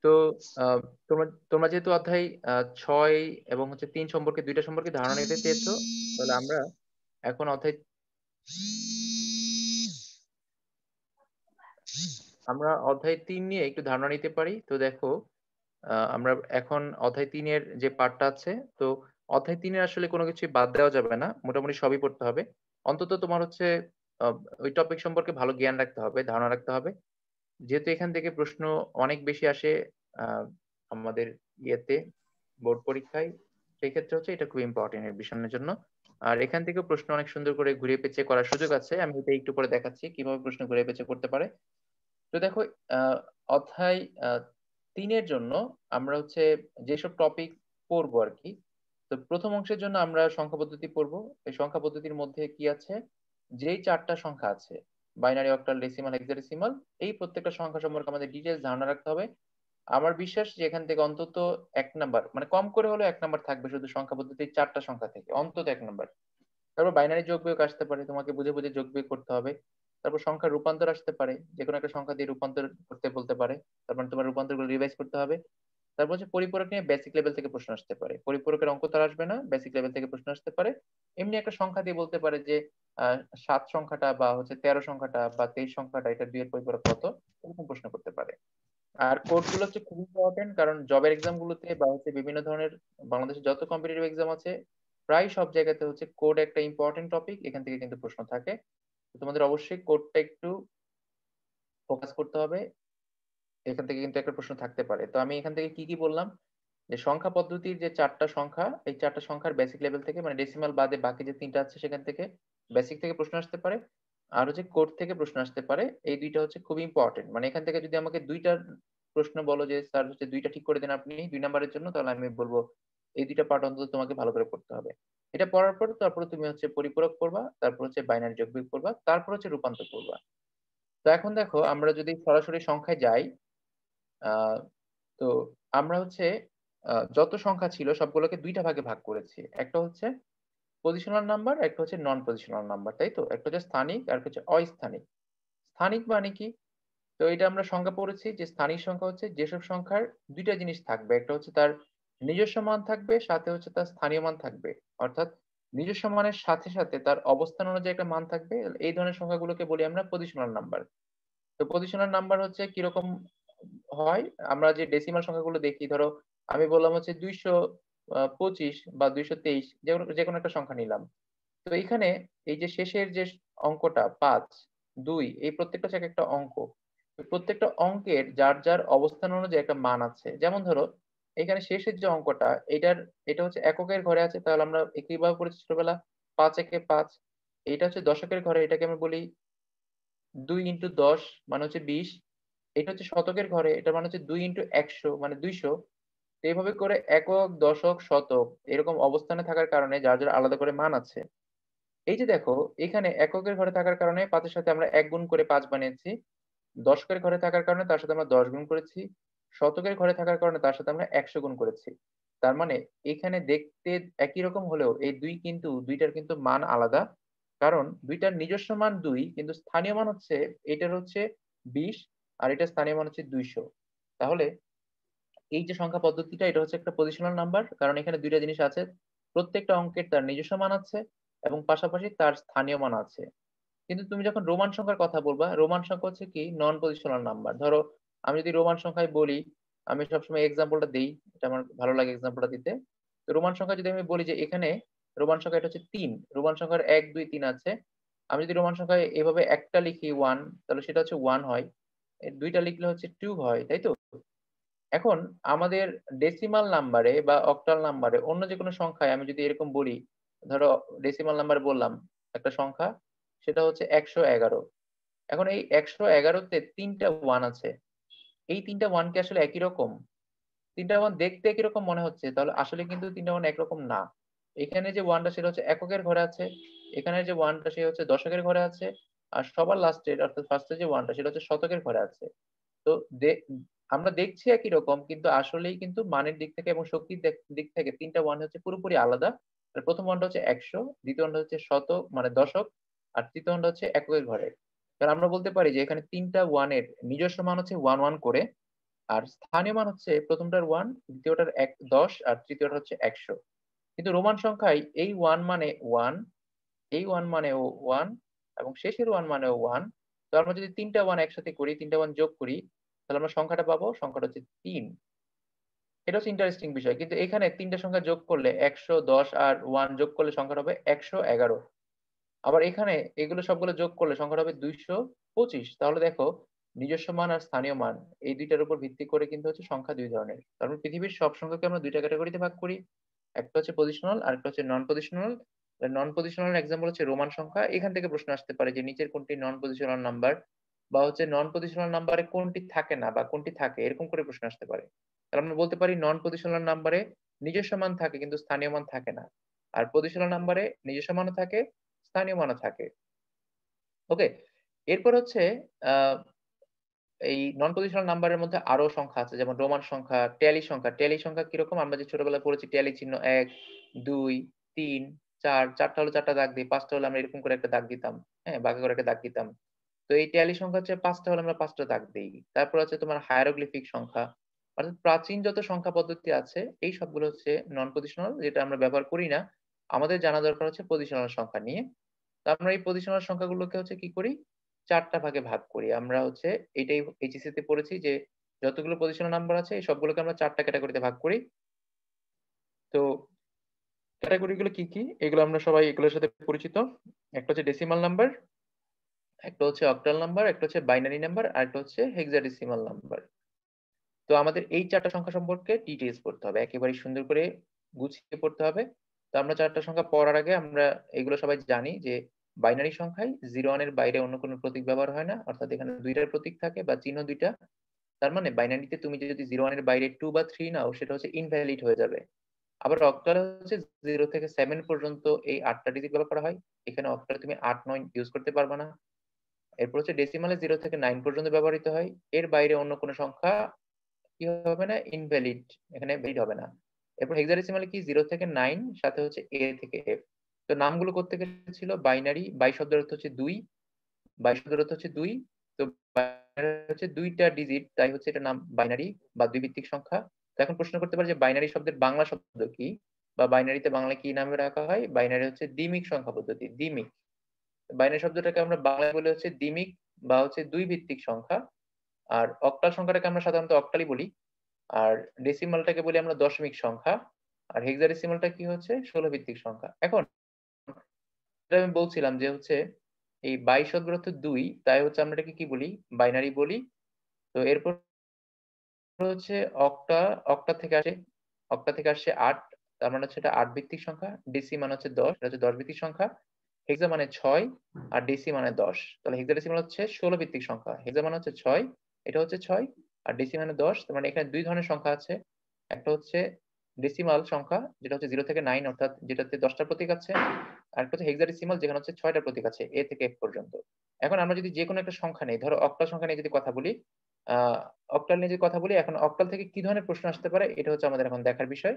তো আহ, তোমরা তোমরা যেহেতু অধ্যায় 6 এবং হচ্ছে 3 সম্পর্কে দুইটা সম্পর্কে ধারণা নিতে চেয়েছো, তাহলে এখন অধ্যায় আমরা অধ্যায় 3 নিয়ে একটু ধারণা নিতে পারি। তো দেখো, আমরা এখন অধ্যায় 3-এর যে পার্টটা আছে, তো অধ্যায় 3-এর আসলে কোনো কিছু বাদ দেওয়া যাবে না, মোটামুটি সবই পড়তে হবে। অন্তত তোমার হচ্ছে আহ, ওই টপিক সম্পর্কে ভালো জ্ঞান রাখতে হবে, ধারণা রাখতে হবে। যেহেতু এখান থেকে প্রশ্ন অনেক বেশি আসে আহ, আমাদের ইয়েতে, বোর্ড পরীক্ষায়, সেই ক্ষেত্রে হচ্ছে এটা খুব ইম্পর্টেন্ট এডমিশনের জন্য। আর এখান থেকে প্রশ্ন অনেক সুন্দর করে ঘুরিয়ে পেঁচিয়ে করার সুযোগ আছে, আমি এটা একটু পরে দেখাচ্ছি কিভাবে প্রশ্ন ঘুরিয়ে পেঁচিয়ে করতে পারে। তো দেখো, আহ, অধ্যায় 3-এর জন্য আমরা হচ্ছে যেসব টপিক পড়বো আর কি। তো প্রথম অংশের জন্য আমরা সংখ্যা পদ্ধতি পড়বো। এই সংখ্যা পদ্ধতির মধ্যে কি আছে, যেই 4টা সংখ্যা আছে, বাইনারি, অক্টাল, ডেসিমাল, হেক্সাডেসিমাল, এই প্রত্যেকটা সংখ্যা সম্পর্কে আমাদের ডিটেলস ধারণা রাখতে হবে। আমার বিশ্বাস যে এখান থেকে অন্তত 1 নাম্বার, মানে কম করে হলেও 1 নাম্বার থাকবে শুধু সংখ্যা পদ্ধতির 4টা সংখ্যা থেকে, অন্তত 1 নাম্বার। তারপর বাইনারি যোগ বিয়োগ আসতে পারে, তোমাকে বুঝে বুঝে যোগ বিয়োগ করতে হবে। তারপর সংখ্যার রূপান্তর আসতে পারে, যে কোনো একটা সংখ্যা দিয়ে রূপান্তর করতে বলতে পারে, তারপর তোমার রূপান্তরগুলো রিভাইজ করতে হবে। তারপর হচ্ছে পরিপূরক নিয়ে বেসিক লেভেল থেকে প্রশ্ন আসতে পারে, পরিপূরকের অঙ্ক তার আসবে না, বেসিক লেভেল থেকে প্রশ্ন আসতে পারে। এমনি একটা সংখ্যা দিয়ে বলতে পারে যে 7 সংখ্যাটা বা হচ্ছে 13 সংখ্যাটা বা 23 সংখ্যাটা, এটা দুইয়ের পরিপূরক কত, এরকম প্রশ্ন করতে পারে। আর কোড গুলো হচ্ছে খুব ইম্পর্টেন্ট, কারণ জবের এক্সাম গুলোতে বা হচ্ছে বিভিন্ন ধরনের বাংলাদেশে যত কম্পিটিটিভ এক্সাম আছে, প্রায় সব জায়গাতে হচ্ছে কোড একটা ইম্পর্টেন্ট টপিক, এখান থেকে কিন্তু প্রশ্ন থাকে। তো তোমাদের অবশ্যই কোডটা একটু ফোকাস করতে হবে, এখান থেকে কিন্তু একটা প্রশ্ন থাকতে পারে। তো আমি এখান থেকে কি কি বললাম, যে সংখ্যা পদ্ধতির যে 4টা সংখ্যা, এই 4টা সংখ্যার বেসিক লেভেল থেকে, মানে ডেসিমাল বাদে বাকি যে 3টা আছে সেখান থেকে বেসিক থেকে প্রশ্ন আসতে পারে। আর হচ্ছে কোড থেকে প্রশ্ন আসতে পারে। এই দুইটা হচ্ছে খুব ইম্পর্টেন্ট, মানে এখান থেকে যদি আমাকে দুইটা প্রশ্ন বলো যে স্যার হচ্ছে দুইটা ঠিক করে দেন আপনি 2 নাম্বারের জন্য, তাহলে আমি বলবো এই দুইটা পার্ট অন্তত তোমাকে ভালো করে পড়তে হবে। এটা পড়ার পর তারপরে তুমি হচ্ছে পরিপূরক করবা, তারপর হচ্ছে বাইনারি যোগ বিয়োগ করবা, তারপর হচ্ছে রূপান্তর করবা। তো এখন দেখো, আমরা যদি সরাসরি সংখ্যায় যাই, আহ তো আমরা হচ্ছে যত সংখ্যা ছিল সবগুলোকে দুইটা ভাগে ভাগ করেছি। একটা হচ্ছে পজিশনাল নাম্বার, একটা হচ্ছে নন পজিশনাল নাম্বার, তাই তো? একটা হচ্ছে স্থানিক আর একটা হচ্ছে অস্থানিক। স্থানিক মানে কি? তো এটা আমরা সংজ্ঞা পড়েছি যে স্থানিক সংখ্যা হচ্ছে যেসব সংখ্যার দুইটা জিনিস থাকবে, একটা হচ্ছে তার নিজস্ব মান থাকবে, সাথে হচ্ছে তার স্থানীয় মান থাকবে। অর্থাৎ নিজস্ব মানের সাথে সাথে তার অবস্থান অনুযায়ী একটা মান থাকবে, এই ধরনের সংখ্যাগুলোকে বলি আমরা পজিশনাল নাম্বার। তো পজিশনাল নাম্বার হচ্ছে কিরকম হয়, আমরা যে ডেসিমাল সংখ্যাগুলো দেখি, ধরো আমি বললাম হচ্ছে 225 বা 223, যে কোনো একটা সংখ্যা নিলাম। তো এখানে এই যে শেষের যে অঙ্কটা 5, 2, এই প্রত্যেকটা হচ্ছে এক একটা অঙ্ক। তো প্রত্যেকটা অঙ্কের যার যার অবস্থান অনুযায়ী একটা মান আছে। যেমন ধরো এখানে শেষের যে অঙ্কটা, এটা হচ্ছে এককের ঘরে আছে, তাহলে আমরা কিভাবে পড়েছি ছোটবেলা, 5 একে 5। এটা হচ্ছে দশকের ঘরে, এটাকে আমরা বলি 2 × 10 মানে হচ্ছে 20। এটা হচ্ছে শতকের ঘরে, এটা মানে হচ্ছে 2 × 100 মানে 200। তো এইভাবে করে একক, দশক, শতক এরকম অবস্থানে থাকার কারণে যার যার আলাদা করে মান আছে। এই যে দেখো, এখানে এককের ঘরে থাকার কারণে 5-এর সাথে আমরা 1 গুণ করে 5 বানিয়েছি। দশকের ঘরে থাকার কারণে তার সাথে আমরা 10 গুণ করেছি। শতকের ঘরে থাকার কারণে তার সাথে আমরা 100 গুণ করেছি। তার মানে এখানে দেখতে একই রকম হলেও এই দুইটার কিন্তু মান আলাদা। কারণ দুইটার নিজস্ব মান 2, কিন্তু স্থানীয় মান হচ্ছে, এটার হচ্ছে 20 আর এটার স্থানীয় মান হচ্ছে 200। তাহলে এই যে সংখ্যা পদ্ধতিটা, এটা হচ্ছে একটা পজিশনাল নাম্বার, কারণ এখানে দুইটা জিনিস আছে, প্রত্যেকটা অঙ্কের তার নিজস্ব মান আছে এবং পাশাপাশি তার স্থানীয় মান আছে। কিন্তু তুমি যখন রোমান সংখ্যার কথা বলবা, রোমান সংখ্যা হচ্ছে কি নন পজিশনাল নাম্বার। ধরো আমি যদি রোমান সংখ্যায় বলি, আমি সবসময় এক্সাম্পলটা দিই, এটা আমার ভালো লাগে এক্সাম্পলটা দিতে। তো রোমান সংখ্যা যদি আমি বলি যে এখানে রোমান সংখ্যা, এটা হচ্ছে 3, রোমান সংখ্যার 1, 2, 3 আছে। আমি যদি রোমান সংখ্যায় এভাবে একটা লিখি 1, তাহলে সেটা হচ্ছে 1 হয়। এর দুইটা লিখলে হচ্ছে 2 হয়, তাই তো? এখন আমাদের ডেসিমাল নাম্বারে বা অক্টাল নাম্বারে অন্য যে কোনো সংখ্যায় আমি যদি এরকম বলি, ধরো ডেসিমাল নাম্বার বললাম একটা সংখ্যা, সেটা হচ্ছে 111। এখন এই 111-তে 3টা ওয়ান আছে। এই 3টা ওয়ান কি আসলে একই রকম? 3টা ওয়ান দেখতে একই রকম মনে হচ্ছে, তাহলে আসলে কিন্তু 3টা ওয়ান একরকম না। এখানে যে ওয়ানটা সেটা হচ্ছে এককের ঘরে আছে, এখানে যে ওয়ানটা সে হচ্ছে দশকের ঘরে আছে, আর সবার লাস্টের অর্থাৎ ফার্স্টে যে ওয়ানটা সেটা হচ্ছে শতকের ঘরে আছে। তো আমরা দেখছি একই রকম, কিন্তু আসলেই কিন্তু মানের দিক থেকে এবং শক্তির দিক থেকে 3টা ওয়ান হচ্ছে পুরোপুরি আলাদা। আর প্রথম ওয়ানটা হচ্ছে 100, দ্বিতীয় ওয়ানটা হচ্ছে শতক মানে দশক, আর তৃতীয় ওয়ানটা হচ্ছে এককের ঘরে। কারণ আমরা বলতে পারি যে এখানে 3টা ওয়ানের নিজস্ব মান হচ্ছে 1 1 করে, আর স্থানীয় মান হচ্ছে প্রথমটার 1, দ্বিতীয়টার 10 আর তৃতীয়টা হচ্ছে 100। কিন্তু রোমান সংখ্যায় এই 1 মানে 1, এই 1 মানেও 1 এবং শেষের 1 মানেও 1। তো আমরা যদি ৩ টা 1 একসাথে করি, ৩ টা 1 যোগ করি, তাহলে আমরা সংখ্যাটা পাবো। সংখ্যাটা হচ্ছে ৩। এটা হচ্ছে ইন্টারেস্টিং বিষয়। কিন্তু এখানে ৩ টা সংখ্যা যোগ করলে ১১০ আর 1 যোগ করলে সংখ্যাটা হবে ১১১। আবার এখানে এগুলো সবগুলো যোগ করলে সংখ্যাটা হবে ২২৫। তাহলে দেখো নিজস্ব মান আর স্থানীয় মান এই ২ টার উপর ভিত্তি করে কিন্তু হচ্ছে সংখ্যা ২ ধরনের। তার মানে পৃথিবীর সব সংখ্যাকে আমরা ২ টা ক্যাটেগরিতে ভাগ করি। একটা হচ্ছে পজিশনাল আরেকটা হচ্ছে নন পজিশনাল। নন পজিশনাল এক্সাম্পল হচ্ছে রোমান সংখ্যা। এখান থেকে প্রশ্ন আসতে পারে যে নিচের কোনটি নন পজিশনাল নাম্বার, বা হচ্ছে নন পজিশনাল নাম্বারে কোনটি থাকে না বা কোনটি থাকে, এরকম করে প্রশ্ন আসতে পারে। তাহলে আমরা বলতে পারি নন পজিশনাল নাম্বারে নিজস্ব মান থাকে কিন্তু স্থানীয় মান থাকে না। আর পজিশনাল নাম্বারে নিজস্ব মানও থাকে, স্থানীয় মানও থাকে। ওকে? এরপর হচ্ছে আ এই নন পজিশনাল নাম্বারের মধ্যে আরো সংখ্যা আছে। যেমন রোমান সংখ্যা, টেলি সংখ্যা। টেলি সংখ্যা কিরকম? আমরা যে ছোটবেলায় পড়েছি টেলি চিহ্ন ১, ২, ৩, ৪, ৪ টা হলে ৪ টা দাগ দেই। ৫ টা হলে আমরা এরকম করে একটা দাগ দিতাম। হ্যাঁ? বাঁকা করে একটা দাগ দিতাম। তো এই টেলি সংখ্যা হচ্ছে ৫ টা হলে আমরা ৫ টা দাগ দেই। তারপর হচ্ছে তোমার হায়ারোগ্লিফিক সংখ্যা। অর্থাৎ প্রাচীন যত সংখ্যা পদ্ধতি আছে এই সবগুলো হচ্ছে নন পজিশনাল, যেটা আমরা ব্যবহার করি না। আমাদের জানা দরকার হচ্ছে পজিশনাল সংখ্যা নিয়ে। তো আমরা এই পজিশনাল সংখ্যাগুলোকে হচ্ছে কি করি? ৪ টা ভাগে ভাগ করি। আমরা হচ্ছে এটাই এইচএসসি তে পড়েছি যে যতগুলো পজিশনাল নাম্বার আছে এই সবগুলোকে আমরা ৪ টা ক্যাটেগরিতে ভাগ করি। তো ক্যাটেগরি গুলো কি, কি? এগুলো আমরা সবাই এগুলোর সাথে পরিচিত। একটা হচ্ছে ডেসিমাল নাম্বার, একটা হচ্ছে অক্টাল নাম্বার, একটা হচ্ছে বাইনারি নাম্বার, আরেকটা হচ্ছে হেক্সাডেসিমাল নাম্বার। তো আমাদের এই ৪ টা সংখ্যা সম্পর্কে ডিটেইলস পড়তে হবে। একেবারে সুন্দর করে গুছিয়ে পড়তে হবে। তো আমরা ৪ টা সংখ্যা পড়ার আগে আমরা এগুলো সবাই জানি যে বাইনারি সংখ্যায় 0-1 এর বাইরে অন্য কোনো প্রতীক ব্যবহার হয় না। অর্থাৎ এখানে ২ টার প্রতীক থাকে বা চিহ্ন ২ টা। তার মানে বাইনারিতে তুমি যদি 0-1 এর বাইরে 2 বা 3 নাও সেটা হচ্ছে ইনভ্যালিড হয়ে যাবে। আবার অক্টালে হচ্ছে 0 থেকে 7 পর্যন্ত এই ৮ টা ডিজিট ব্যবহার করা হয়। এখানে অক্টালে তুমি ৮, ৯ ইউজ করতে পারবা না। এরপর হচ্ছে ডেসিমালে 0 থেকে 9 পর্যন্ত ব্যবহৃত হয়। এর বাইরে অন্য কোনো সংখ্যা কি হবে না? ইনভ্যালিড, এখানে ভ্যালিড হবে না। এরপর হেক্সাডেসিমালে কি 0 থেকে 9 সাথে হচ্ছে A থেকে F। তো নামগুলো কোত্থেকে ছিল? বাইনারি, বাই শব্দের অর্থ হচ্ছে ২, বাই শব্দের অর্থ হচ্ছে ২। তো বাইনারি হচ্ছে ২ টা ডিজিট, তাই হচ্ছে এটার নাম বাইনারি বা দ্বিভিত্তিক সংখ্যা। তো এখন প্রশ্ন করতে পারে যে বাইনারি শব্দের বাংলা শব্দ কি? বা বাইনারিতে বাংলায় কি নামে রাখা হয়? বাইনারি হচ্ছে দ্বিমিক সংখ্যা পদ্ধতি, দ্বিমিক। বাইনারি শব্দটাকে আমরা বাংলায় বলি হচ্ছে দ্বিমিক বা হচ্ছে ২ ভিত্তিক সংখ্যা। আর অক্টাল সংখ্যাটাকে আমরা সাধারণত অক্টালই বলি। আর ডেসিমালটাকে বলি আমরা দশমিক সংখ্যা। আর হেক্সাডেসিমালটা কি হচ্ছে? ১৬ ভিত্তিক সংখ্যা। এখন যেটা আমি বলছিলাম যে হচ্ছে এই ২২ শব্দের অর্থ ২, তাই হচ্ছে আমরা এটাকে কি বলি? বাইনারি বলি। তো এরপর হচ্ছে অক্টা, অক্টা থেকে আসে, অক্টা থেকে আসছে ৮। তার মানে হচ্ছে এটা ৮ ভিত্তিক সংখ্যা। ডেসি মানে হচ্ছে ১০, এটা হচ্ছে ১০ ভিত্তিক সংখ্যা। হেক্সা মানে ৬ আর ডেসি মানে ১০। তাহলে হেক্সাডেসিমাল হচ্ছে ১৬ ভিত্তিক সংখ্যা। হেক্সা মানে হচ্ছে ৬, এটা হচ্ছে ৬ আর ডেসি মানে ১০। তার মানে এখানে ২ ধরনের সংখ্যা আছে। একটা হচ্ছে ডেসিমাল সংখ্যা যেটা হচ্ছে 0 থেকে 9 অর্থাৎ যেটাতে ১০ টা প্রতীক আছে। আরেকটা হচ্ছে হেক্সাডেসিমাল যেখানে হচ্ছে ৬ টা প্রতীক আছে A থেকে F পর্যন্ত। এখন আমরা যদি যেকোনো একটা সংখ্যা নেই, ধরো অক্টাল সংখ্যা নিয়ে যদি কথা বলি, আ অক্টাল নিয়ে যদি কথা বলি, এখন অক্টাল থেকে কি ধরনের প্রশ্ন আসতে পারে এটা হচ্ছে আমাদের এখন দেখার বিষয়।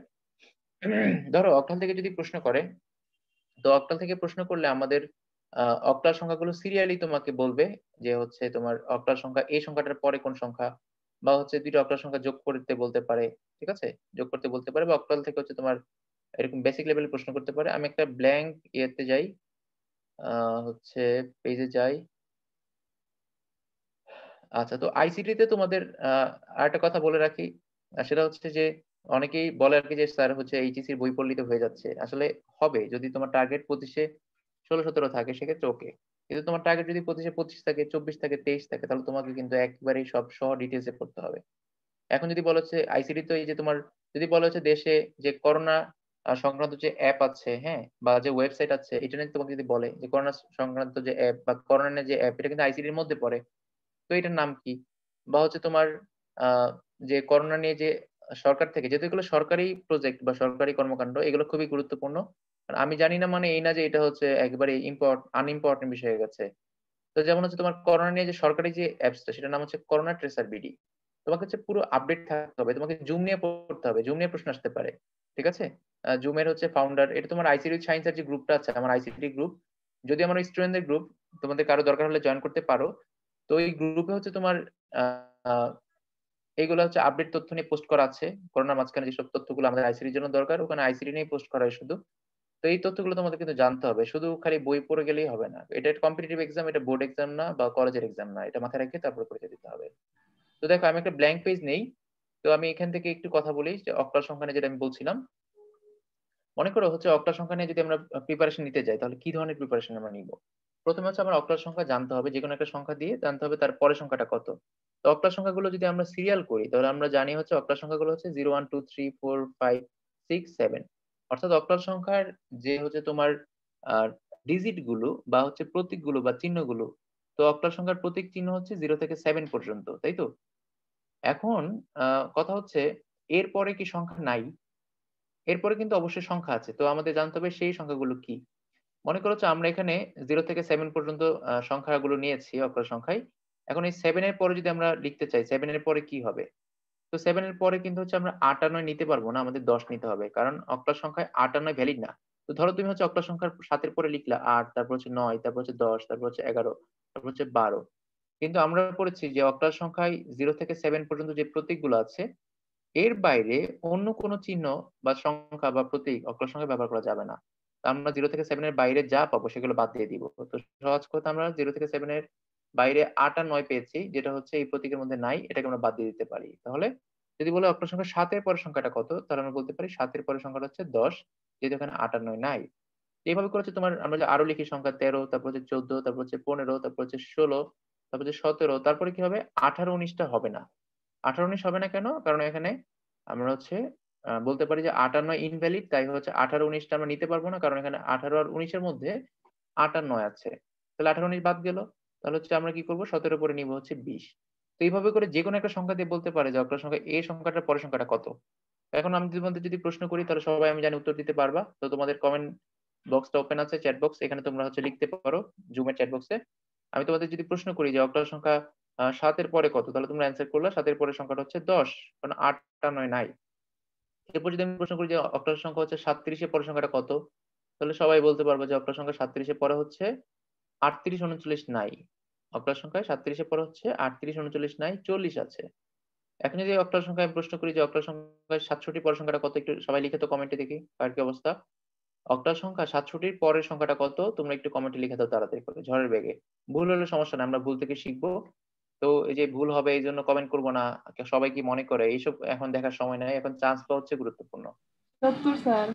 ধরো অক্টাল থেকে যদি প্রশ্ন করে, তো অক্টাল থেকে প্রশ্ন করলে আমাদের আ অক্টাল সংখ্যাগুলো সিরিয়ালি তোমাকে বলবে যে হচ্ছে তোমার অক্টাল সংখ্যা এই সংখ্যাটার পরে কোন সংখ্যা, বা হচ্ছে ২ টা অক্টাল সংখ্যা যোগ করতে বলতে পারে। ঠিক আছে? যোগ করতে বলতে পারে বা অক্টাল থেকে হচ্ছে তোমার এরকম বেসিক লেভেলের প্রশ্ন করতে পারে। আমি একটা ব্ল্যাংক ইয়েতে যাই, আ হচ্ছে পেজে যাই। আচ্ছা, তো আইসিটি তে তোমাদের আরেকটা কথা বলে রাখি। সেটা হচ্ছে যে অনেকেই বলে আরকি যে স্যার হচ্ছে এইচএসসির বই পড়লেই তো হয়ে যাচ্ছে। আসলে হবে যদি তোমার টার্গেট ২৫ এ ১৬-১৭ থাকে সেক্ষেত্রে ওকে। কিন্তু তোমার টার্গেট যদি ২৫ এ ২৫ থাকে, ২৪ থাকে, ২৩ থাকে তাহলে তোমাকে কিন্তু একবারেই সব সহ ডিটেইলস এ পড়তে হবে। এখন যদি বলা হচ্ছে আইসিটি তো এই যে তোমার যদি বলা হচ্ছে দেশে যে করোনা সংক্রান্ত যে অ্যাপ আছে, হ্যাঁ? বা যে ওয়েবসাইট আছে এটা নিয়ে তোমাকে যদি বলে যে করোনা সংক্রান্ত যে অ্যাপ বা করোনা নিয়ে যে অ্যাপ এটা কিন্তু আইসিটির মধ্যে পড়ে। তো এটার নাম কি? বা হচ্ছে তোমার আ যে করোনা নিয়ে যে সরকার থেকে যেহেতু এগুলো সরকারি প্রজেক্ট বা সরকারি কর্মকান্ড এগুলো খুবই গুরুত্বপূর্ণ। আর আমি জানি না মানে এই না যে এটা হচ্ছে একেবারে আনইম্পোর্টেন্ট বিষয় হয়ে গেছে। তো যেমন হচ্ছে তোমার করোনা নিয়ে যে সরকারি যে অ্যাপসটা সেটার নাম হচ্ছে করোনা ট্রেসার বিডি। তোমাকে হচ্ছে পুরো আপডেট থাকতে হবে। তোমাকে জুম নিয়ে পড়তে হবে। জুম নিয়ে প্রশ্ন আসতে পারে। ঠিক আছে? জুম এর হচ্ছে ফাউন্ডার এটা তোমার আইসিটি উইথ সায়েন্স এর যে গ্রুপটা আছে আমার আইসিটি গ্রুপ। যদিও আমার স্টুডেন্টদের গ্রুপ, তোমাদের কারো দরকার হলে জয়েন করতে পারো। তো এই গ্রুপে হচ্ছে তোমার আ এইগুলো হচ্ছে আপডেট তথ্য নিয়ে পোস্ট করা আছে। করোনার মাঝখানে যেসব তথ্যগুলো আমাদের আইসিটির জন্য দরকার, ওখানে আইসিটি নিয়েই পোস্ট করা হয় শুধু। তো এই তথ্যগুলো তোমাদের কিন্তু জানতে হবে। শুধু খালি বই পড়ে গেলেই হবে না। এটা একটা কম্পিটিটিভ এক্সাম, এটা বোর্ড এক্সাম না বা কলেজের এক্সাম না। এটা মাথায় রেখে তারপরে পরীক্ষা দিতে হবে। তো দেখো আমি একটা ব্ল্যাংক পেজ নেই। তো আমি এখান থেকে একটু কথা বলি যে অক্টাল সংখ্যা নিয়ে যেটা আমি বলছিলাম। মনে করো হচ্ছে অক্টাল সংখ্যা নিয়ে যদি আমরা প্রিপারেশন নিতে যাই তাহলে কি ধরনের প্রিপারেশন আমরা নিব? প্রথমে হচ্ছে আমার অক্টাল সংখ্যা জানতে হবে। যেকোনো একটা সংখ্যা দিয়ে জানতে হবে তার পরের সংখ্যাটা কত। তো অক্টাল সংখ্যাগুলো যদি আমরা সিরিয়াল করি তাহলে আমরা জানি হচ্ছে অক্টাল সংখ্যাগুলো হচ্ছে 0 1 2 3 4 5 6 7। অর্থাৎ অক্টাল সংখ্যার যে হচ্ছে তোমার আহ ডিজিট গুলো বা হচ্ছে প্রতীকগুলো বা চিহ্নগুলো, তো অক্টাল সংখ্যার প্রতীক চিহ্ন হচ্ছে 0 থেকে 7 পর্যন্ত, তাই তো? এখন কথা হচ্ছে এরপরে কি সংখ্যা নাই? এরপরে কিন্তু অবশ্যই সংখ্যা আছে। তো আমাদের জানতে হবে সেই সংখ্যাগুলো কি? মনে করো যে আমরা এখানে 0 থেকে 7 পর্যন্ত সংখ্যাগুলো নিয়েছি অক্টাল সংখ্যায়। এখন এই 7 এর পরে যদি আমরা লিখতে চাই 7 এর পরে কি হবে? তো 7 এর পরে কিন্তু হচ্ছে আমরা ৮ আর ৯ নিতে পারবো না। আমাদের ১০ নিতে হবে। কারণ অক্টাল সংখ্যায় ৮ আর ৯ ভ্যালিড না। তো ধরো তুমি হচ্ছে অক্টাল সংখ্যার ৭ এর পরে লিখলা ৮, তারপর হচ্ছে ৯, তারপর হচ্ছে ১০, তারপর হচ্ছে ১১, তারপর হচ্ছে ১২। কিন্তু আমরা পড়েছি যে অক্টাল সংখ্যায় 0 থেকে 7 পর্যন্ত যে প্রতীকগুলো আছে, এর বাইরে অন্য কোনো চিহ্ন বা সংখ্যা বা প্রতীক অক্টাল সংখ্যায় ব্যবহার করা যাবে না। তো আমরা 0 থেকে 7 এর বাইরে যা পাবো সেগুলো বাদ দিয়ে দিব। তো সহজ কথা আমরা 0 থেকে 7 এর বাইরে ৮ আর ৯ পেয়েছি, যেটা হচ্ছে এই প্রতীকের মধ্যে নাই, এটাকে আমরা বাদ দিয়ে দিতে পারি। তাহলে যদি বলে অক্টাল সংখ্যা ৭ এর পরের সংখ্যাটা কত? তাহলে আমরা বলতে পারি ৭ এর পরের সংখ্যাটা হচ্ছে ১০, যেহেতু এখানে ৮ আর ৯ নাই। এভাবে করে হচ্ছে তোমার আমরা যে আরো লিখি সংখ্যা ১৩, তারপর হচ্ছে ১৪, তারপর হচ্ছে ১৫, তারপর হচ্ছে ১৬, তারপর হচ্ছে ১৭, তারপরে কি হবে? ১৮ ১৯ টা হবে না। ১৮ ১৯ হবে না কেন? কারণ এখানে আমরা হচ্ছে বলতে পারি যে ৮ আর ৯ ইনভ্যালিড, তাই হচ্ছে ১৮ ১৯ টা আমরা নিতে পারবো না। কারণ এখানে ১৮ আর ১৯ এর মধ্যে ৮ আর ৯ আছে। তাহলে ১৮ ১৯ বাদ গেল। তাহলে হচ্ছে আমরা কি করব? ১৭ পরে নিব হচ্ছে ২০। তো এইভাবে করে যেকোনো একটা সংখ্যা দিয়ে বলতে পারে যে অক্টাল সংখ্যা এই সংখ্যাটার পরের সংখ্যাটা কত? এখন আমি তোমাদের যদি প্রশ্ন করি তাহলে সবাই আমি জানি উত্তর দিতে পারবা। তো তোমাদের কমেন্ট বক্সটা ওপেন আছে, চ্যাট বক্স। এখানে তোমরা হচ্ছে লিখতে পারো জুম এর চ্যাট বক্সে। আমি তোমাদের যদি প্রশ্ন করি যে অক্টাল সংখ্যা ৭ এর পরে কত? তাহলে তোমরা অ্যানসার করলা ৭ এর পরের সংখ্যাটা হচ্ছে ১০। কারণ ৮ আর ৯ নাই। এরপর যদি আমি প্রশ্ন করি যে অক্টাল সংখ্যা হচ্ছে ৩৭ এর পরের সংখ্যাটা কত? তাহলে সবাই বলতে পারবে যে অক্টাল সংখ্যা ৩৭ এর পরে হচ্ছে ৩৮ ৩৯ নাই। অক্টাল সংখ্যায় ৩৭ এর পরে হচ্ছে ৩৮ ৩৯ নাই, ৪০ আছে। এখন যদি অক্টাল সংখ্যায় আমি প্রশ্ন করি যে অক্টাল সংখ্যায় ৬৭ পরের সংখ্যাটা কত? একটু সবাই লিখে তো কমেন্টে দেখি কার কি অবস্থা। অক্টাল সংখ্যা ৬৭ পরের সংখ্যাটা কত? তোমরা একটু কমেন্টে লিখে দাও তাড়াতাড়ি করে ঝড়ের বেগে। ভুল হলে সমস্যা নাই, আমরা ভুল থেকে শিখবো। তো এই যে ভুল হবে এইজন্য কমেন্ট করব না। সবাই কি মনে করে এইসব এখন দেখার সময় নাই। এখন চান্স পাওয়া হচ্ছে গুরুত্বপূর্ণ। ৭০ স্যার।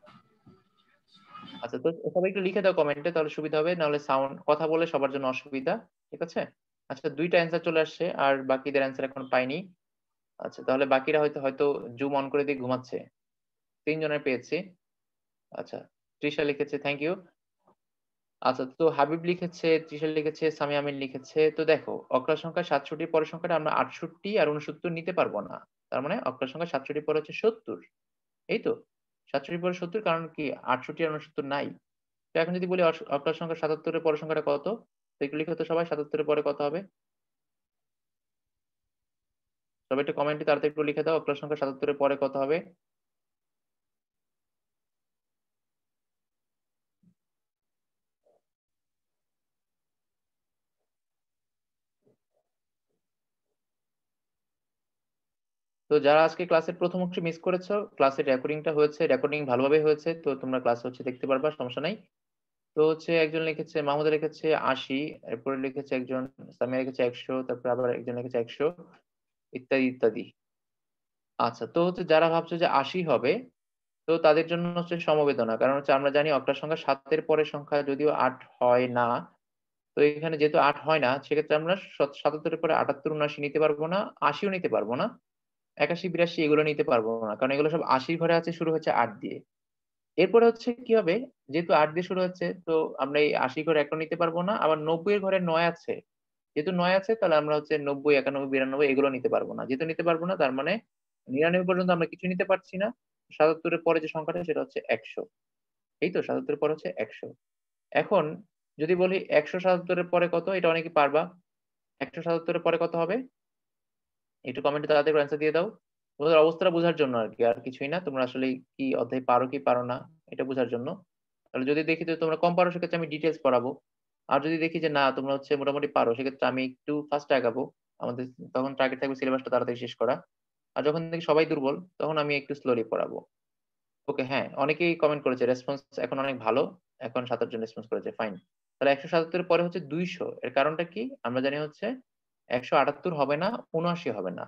আচ্ছা, তো সবাই একটু লিখে দাও কমেন্টে, তাহলে সুবিধা হবে। নাহলে সাউন্ড কথা বলে সবার জন্য অসুবিধা। ঠিক আছে? আচ্ছা, ২ টা অ্যান্সার চলে আসছে আর বাকিদের অ্যান্সার এখনো পাইনি। আচ্ছা, তাহলে বাকিরা হয়তো জুম অন করে দিয়ে ঘুমাচ্ছে। ৩ জনের পেয়েছি। আচ্ছা, তৃষা লিখেছে থ্যাংক ইউ। আচ্ছা, তো হাবিব লিখেছে, তৃষা লিখেছে, সামি আমিন লিখেছে। তো দেখো অক্টাল সংখ্যা ৬৭ এর পরের সংখ্যাটা আমরা ৬৮ আর ৬৯ নিতে পারবো না। তার মানে অক্টাল সংখ্যা ৬৭ এর পরে হচ্ছে ৭০। এই তো? ৬৭ এর পরে ৭০, কারণ কি ৬৮ আর ৬৯ নাই। তো এখন যদি বলি অক্টাল সংখ্যা ৭৭ এর পরের সংখ্যাটা কত? তো একটু লিখো তো সবাই ৭৭ এর পরে কত হবে? সবাই একটু কমেন্টে তাড়াতাড়ি একটু লিখে দাও অক্টাল সংখ্যা ৭৭ এর পরে কত হবে? তো যারা আজকে ক্লাসের ১ম অংশ মিস করেছো, ক্লাসের রেকর্ডিংটা হয়েছে, রেকর্ডিং ভালোভাবে হয়েছে। তো তোমরা ক্লাস হচ্ছে দেখতে পারবা, সমস্যা নাই। তো হচ্ছে একজন লিখেছে, মাহমুদা লিখেছে ৮০, এরপরে লিখেছে একজন, সামিয়া লিখেছে ১০০, তারপরে আবার একজন লিখেছে ১০০, ইত্যাদি, ইত্যাদি। আচ্ছা, তো হচ্ছে যারা ভাবছো যে ৮০ হবে, তো তাদের জন্য হচ্ছে সমবেদনা। কারণ হচ্ছে আমরা জানি অক্টাল সংখ্যা ৭ এর পরের সংখ্যা যদিও ৮ হয় না। তো এখানে যেহেতু ৮ হয় না, সেক্ষেত্রে আমরা ৭৭ এর পরে ৭৮ ৭৯ নিতে পারবো না, ৮০ ও নিতে পারবো না, ৮১ ৮২ এগুলো নিতে পারবো না। কারণ এগুলো সব ৮০ ঘরে আছে, শুরু হচ্ছে ৮ দিয়ে। এরপরে হচ্ছে কি হবে? যেহেতু ৮ দিয়ে শুরু হচ্ছে, তো আমরা এই ৮০ ঘরে একটা নিতে পারবো না। আবার ৯০ এর ঘরে ৯ আছে। যেহেতু ৯ আছে তাহলে আমরা হচ্ছে ৯০, ৯১, ৯২ এগুলো নিতে পারবো না। যেহেতু নিতে পারবো না তার মানে ৯৯ পর্যন্ত আমরা কিছু নিতে পারছি না। ৭৭ এর পরে যে সংখ্যাটা সেটা হচ্ছে ১০০। এই তো ৭৭ এর পরে হচ্ছে ১০০। এখন যদি বলি ১৭৭ এর পরে কত? এটা অনেকে পারবা। ১৭৭ এর পরে কত হবে? একটু কমেন্টে তাড়াতাড়ি করে অ্যান্সার দিয়ে দাও। তোমাদের অবস্থাটা বোঝার জন্য আরকি, আর কিছুই না। তোমরা আসলে কি অধ্যায় পারো কি পারো না এটা বোঝার জন্য। তাহলে যদি দেখি যে তোমরা কম পারো সেক্ষেত্রে আমি ডিটেইলস পড়াবো। আর যদি দেখি যে না তোমরা হচ্ছে মোটামুটি পারো সেক্ষেত্রে আমি একটু ফাস্ট আগাবো। আমাদের তখন টার্গেট থাকবে সিলেবাসটা তাড়াতাড়ি শেষ করা। আর যখন দেখি সবাই দুর্বল তখন আমি একটু স্লোলি পড়াবো। ওকে, হ্যাঁ, অনেকেই কমেন্ট করেছে রেসপন্স এখন অনেক ভালো। এখন ৭ জন রেসপন্স করেছে। ফাইন। তাহলে ১৭৭ এর পরে হচ্ছে ২০০ এর কারণটা কি? আমরা জানি হচ্ছে ১৭৮ হবে না, ৭৯ হবে না।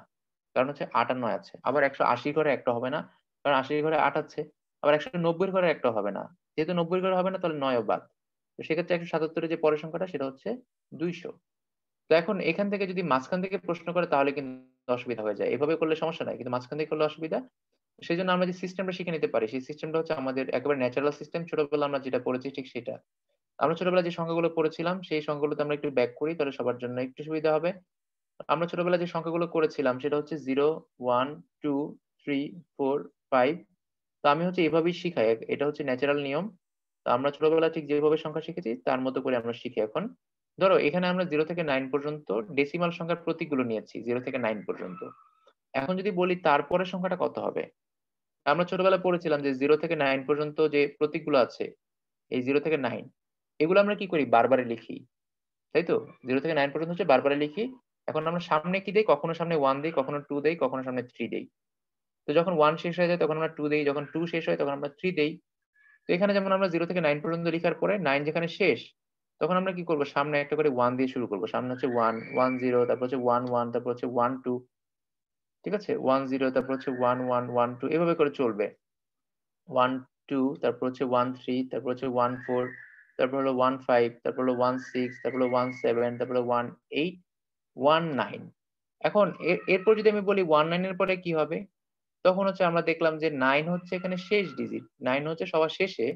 কারণ হচ্ছে ৫৮ আছে। আবার ১৮০ ঘরে একটা হবে না। কারণ ৮০ ঘরে ৮ আছে। আবার ১৯০ ঘরে একটা হবে না। যেহেতু ৯০ ঘরে হবে না তাহলে ৯ ও বাদ। তো সেক্ষেত্রে ১৭৭ এর যে পরের সংখ্যাটা সেটা হচ্ছে ২০০। তো এখন এখান থেকে যদি মাঝখান থেকে প্রশ্ন করে তাহলে কিন্তু অসুবিধা হয়ে যায়। এভাবে করলে সমস্যা নাই। কিন্তু মাঝখান থেকে করলে অসুবিধা। সেজন্য আমরা যে সিস্টেমটা শিখে নিতে পারি, সেই সিস্টেমটা হচ্ছে আমাদের একেবারে ন্যাচারাল সিস্টেম। ছোটবেলায় আমরা যেটা পড়েছি ঠিক সেটা। আমরা ছোটবেলায় যে সংখ্যাগুলো পড়েছিলাম, সেই সংখ্যাগুলোতে আমরা একটু ব্যাক করি তাহলে সবার জন্য একটু সুবিধা হবে। আমরা ছোটবেলায় যে সংখ্যাগুলো করেছিলাম সেটা হচ্ছে 0, 1, 2, 3, 4, 5। তো আমি হচ্ছে এভাবেই শিখাই। এটা হচ্ছে ন্যাচারাল নিয়ম। তো আমরা ছোটবেলায় ঠিক যেভাবে সংখ্যা শিখেছি তার মতো করে আমরা শিখি এখন। ধরো এখানে আমরা 0 থেকে 9 পর্যন্ত ডেসিমাল সংখ্যার প্রতীকগুলো নিয়েছি 0 থেকে 9 পর্যন্ত। এখন যদি বলি তারপরের সংখ্যাটা কত হবে? আমরা ছোটবেলায় পড়েছিলাম যে 0 থেকে 9 পর্যন্ত যে প্রতীকগুলো আছে, এই 0 থেকে 9 এগুলো আমরা কি করি? বারবারে লিখি। তাই তো? 0 থেকে 9 পর্যন্ত হচ্ছে বারবারে লিখি। এখন আমরা সামনে কি দেই? কখনো সামনে 1 দেই, কখনো 2 দেই, কখনো সামনে 3 দেই। তো যখন 1 শেষ হয়ে যায় তখন আমরা 2 দেই, যখন 2 শেষ হয় তখন আমরা 3 দেই। তো এখানে যেমন আমরা 0 থেকে 9 পর্যন্ত লিখার পরে 9 যেখানে শেষ, তখন আমরা কি করব? সামনে একটা করে 1 দিয়ে শুরু করব। সামনে হচ্ছে 1, 1 0, তারপর হচ্ছে 1 1, তারপর হচ্ছে 1 2, ঠিক আছে? 1 0, তারপর হচ্ছে 1 1, 1 2 এভাবে করে চলবে। 1 2, তারপর হচ্ছে 1 3, তারপর হচ্ছে 1 4, তারপর হলো 1 5, তারপর হলো 1 6, তারপর হলো 1 7, তারপর হলো 1 8, 1 9। এখন এরপর যদি আমি বলি 1 9 এর পরে কি হবে? তখন হচ্ছে আমরা দেখলাম যে 9 হচ্ছে এখানে শেষ ডিজিট। 9 হচ্ছে সবার শেষে।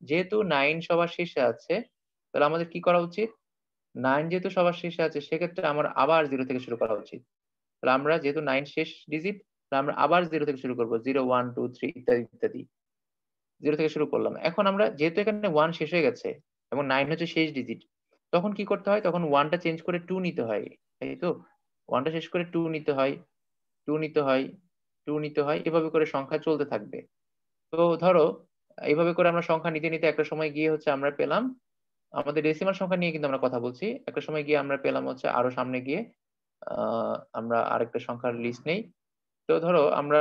যেহেতু 9 সবার শেষে আছে, তাহলে আমাদের কি করা উচিত? 9 যেহেতু সবার শেষে আছে সেক্ষেত্রে আমার আবার 0 থেকে শুরু করা উচিত। তাহলে আমরা যেহেতু 9 শেষ ডিজিট, তাহলে আমরা আবার 0 থেকে শুরু করব। 0 1 2 3 ইত্যাদি, ইত্যাদি। 0 থেকে শুরু করলাম। এখন আমরা যেহেতু এখানে 1 শেষ হয়ে গেছে এবং 9 হচ্ছে শেষ ডিজিট, তখন কি করতে হয়? তখন 1 টা চেঞ্জ করে 2 নিতে হয়। তাই তো? 1 টা শেষ করে 2 নিতে হয়, 2 নিতে হয়, 2 নিতে হয়। এভাবে করে সংখ্যা চলতে থাকবে। তো ধরো এভাবে করে আমরা সংখ্যা নিতে, নিতে একটা সময় গিয়ে হচ্ছে আমরা পেলাম আমাদের ডেসিমাল সংখ্যা নিয়ে কিন্তু আমরা কথা বলছি। একটা সময় গিয়ে আমরা পেলাম হচ্ছে আরো সামনে গিয়ে আ আমরা আরেকটা সংখ্যার লিস্ট নেই। তো ধরো আমরা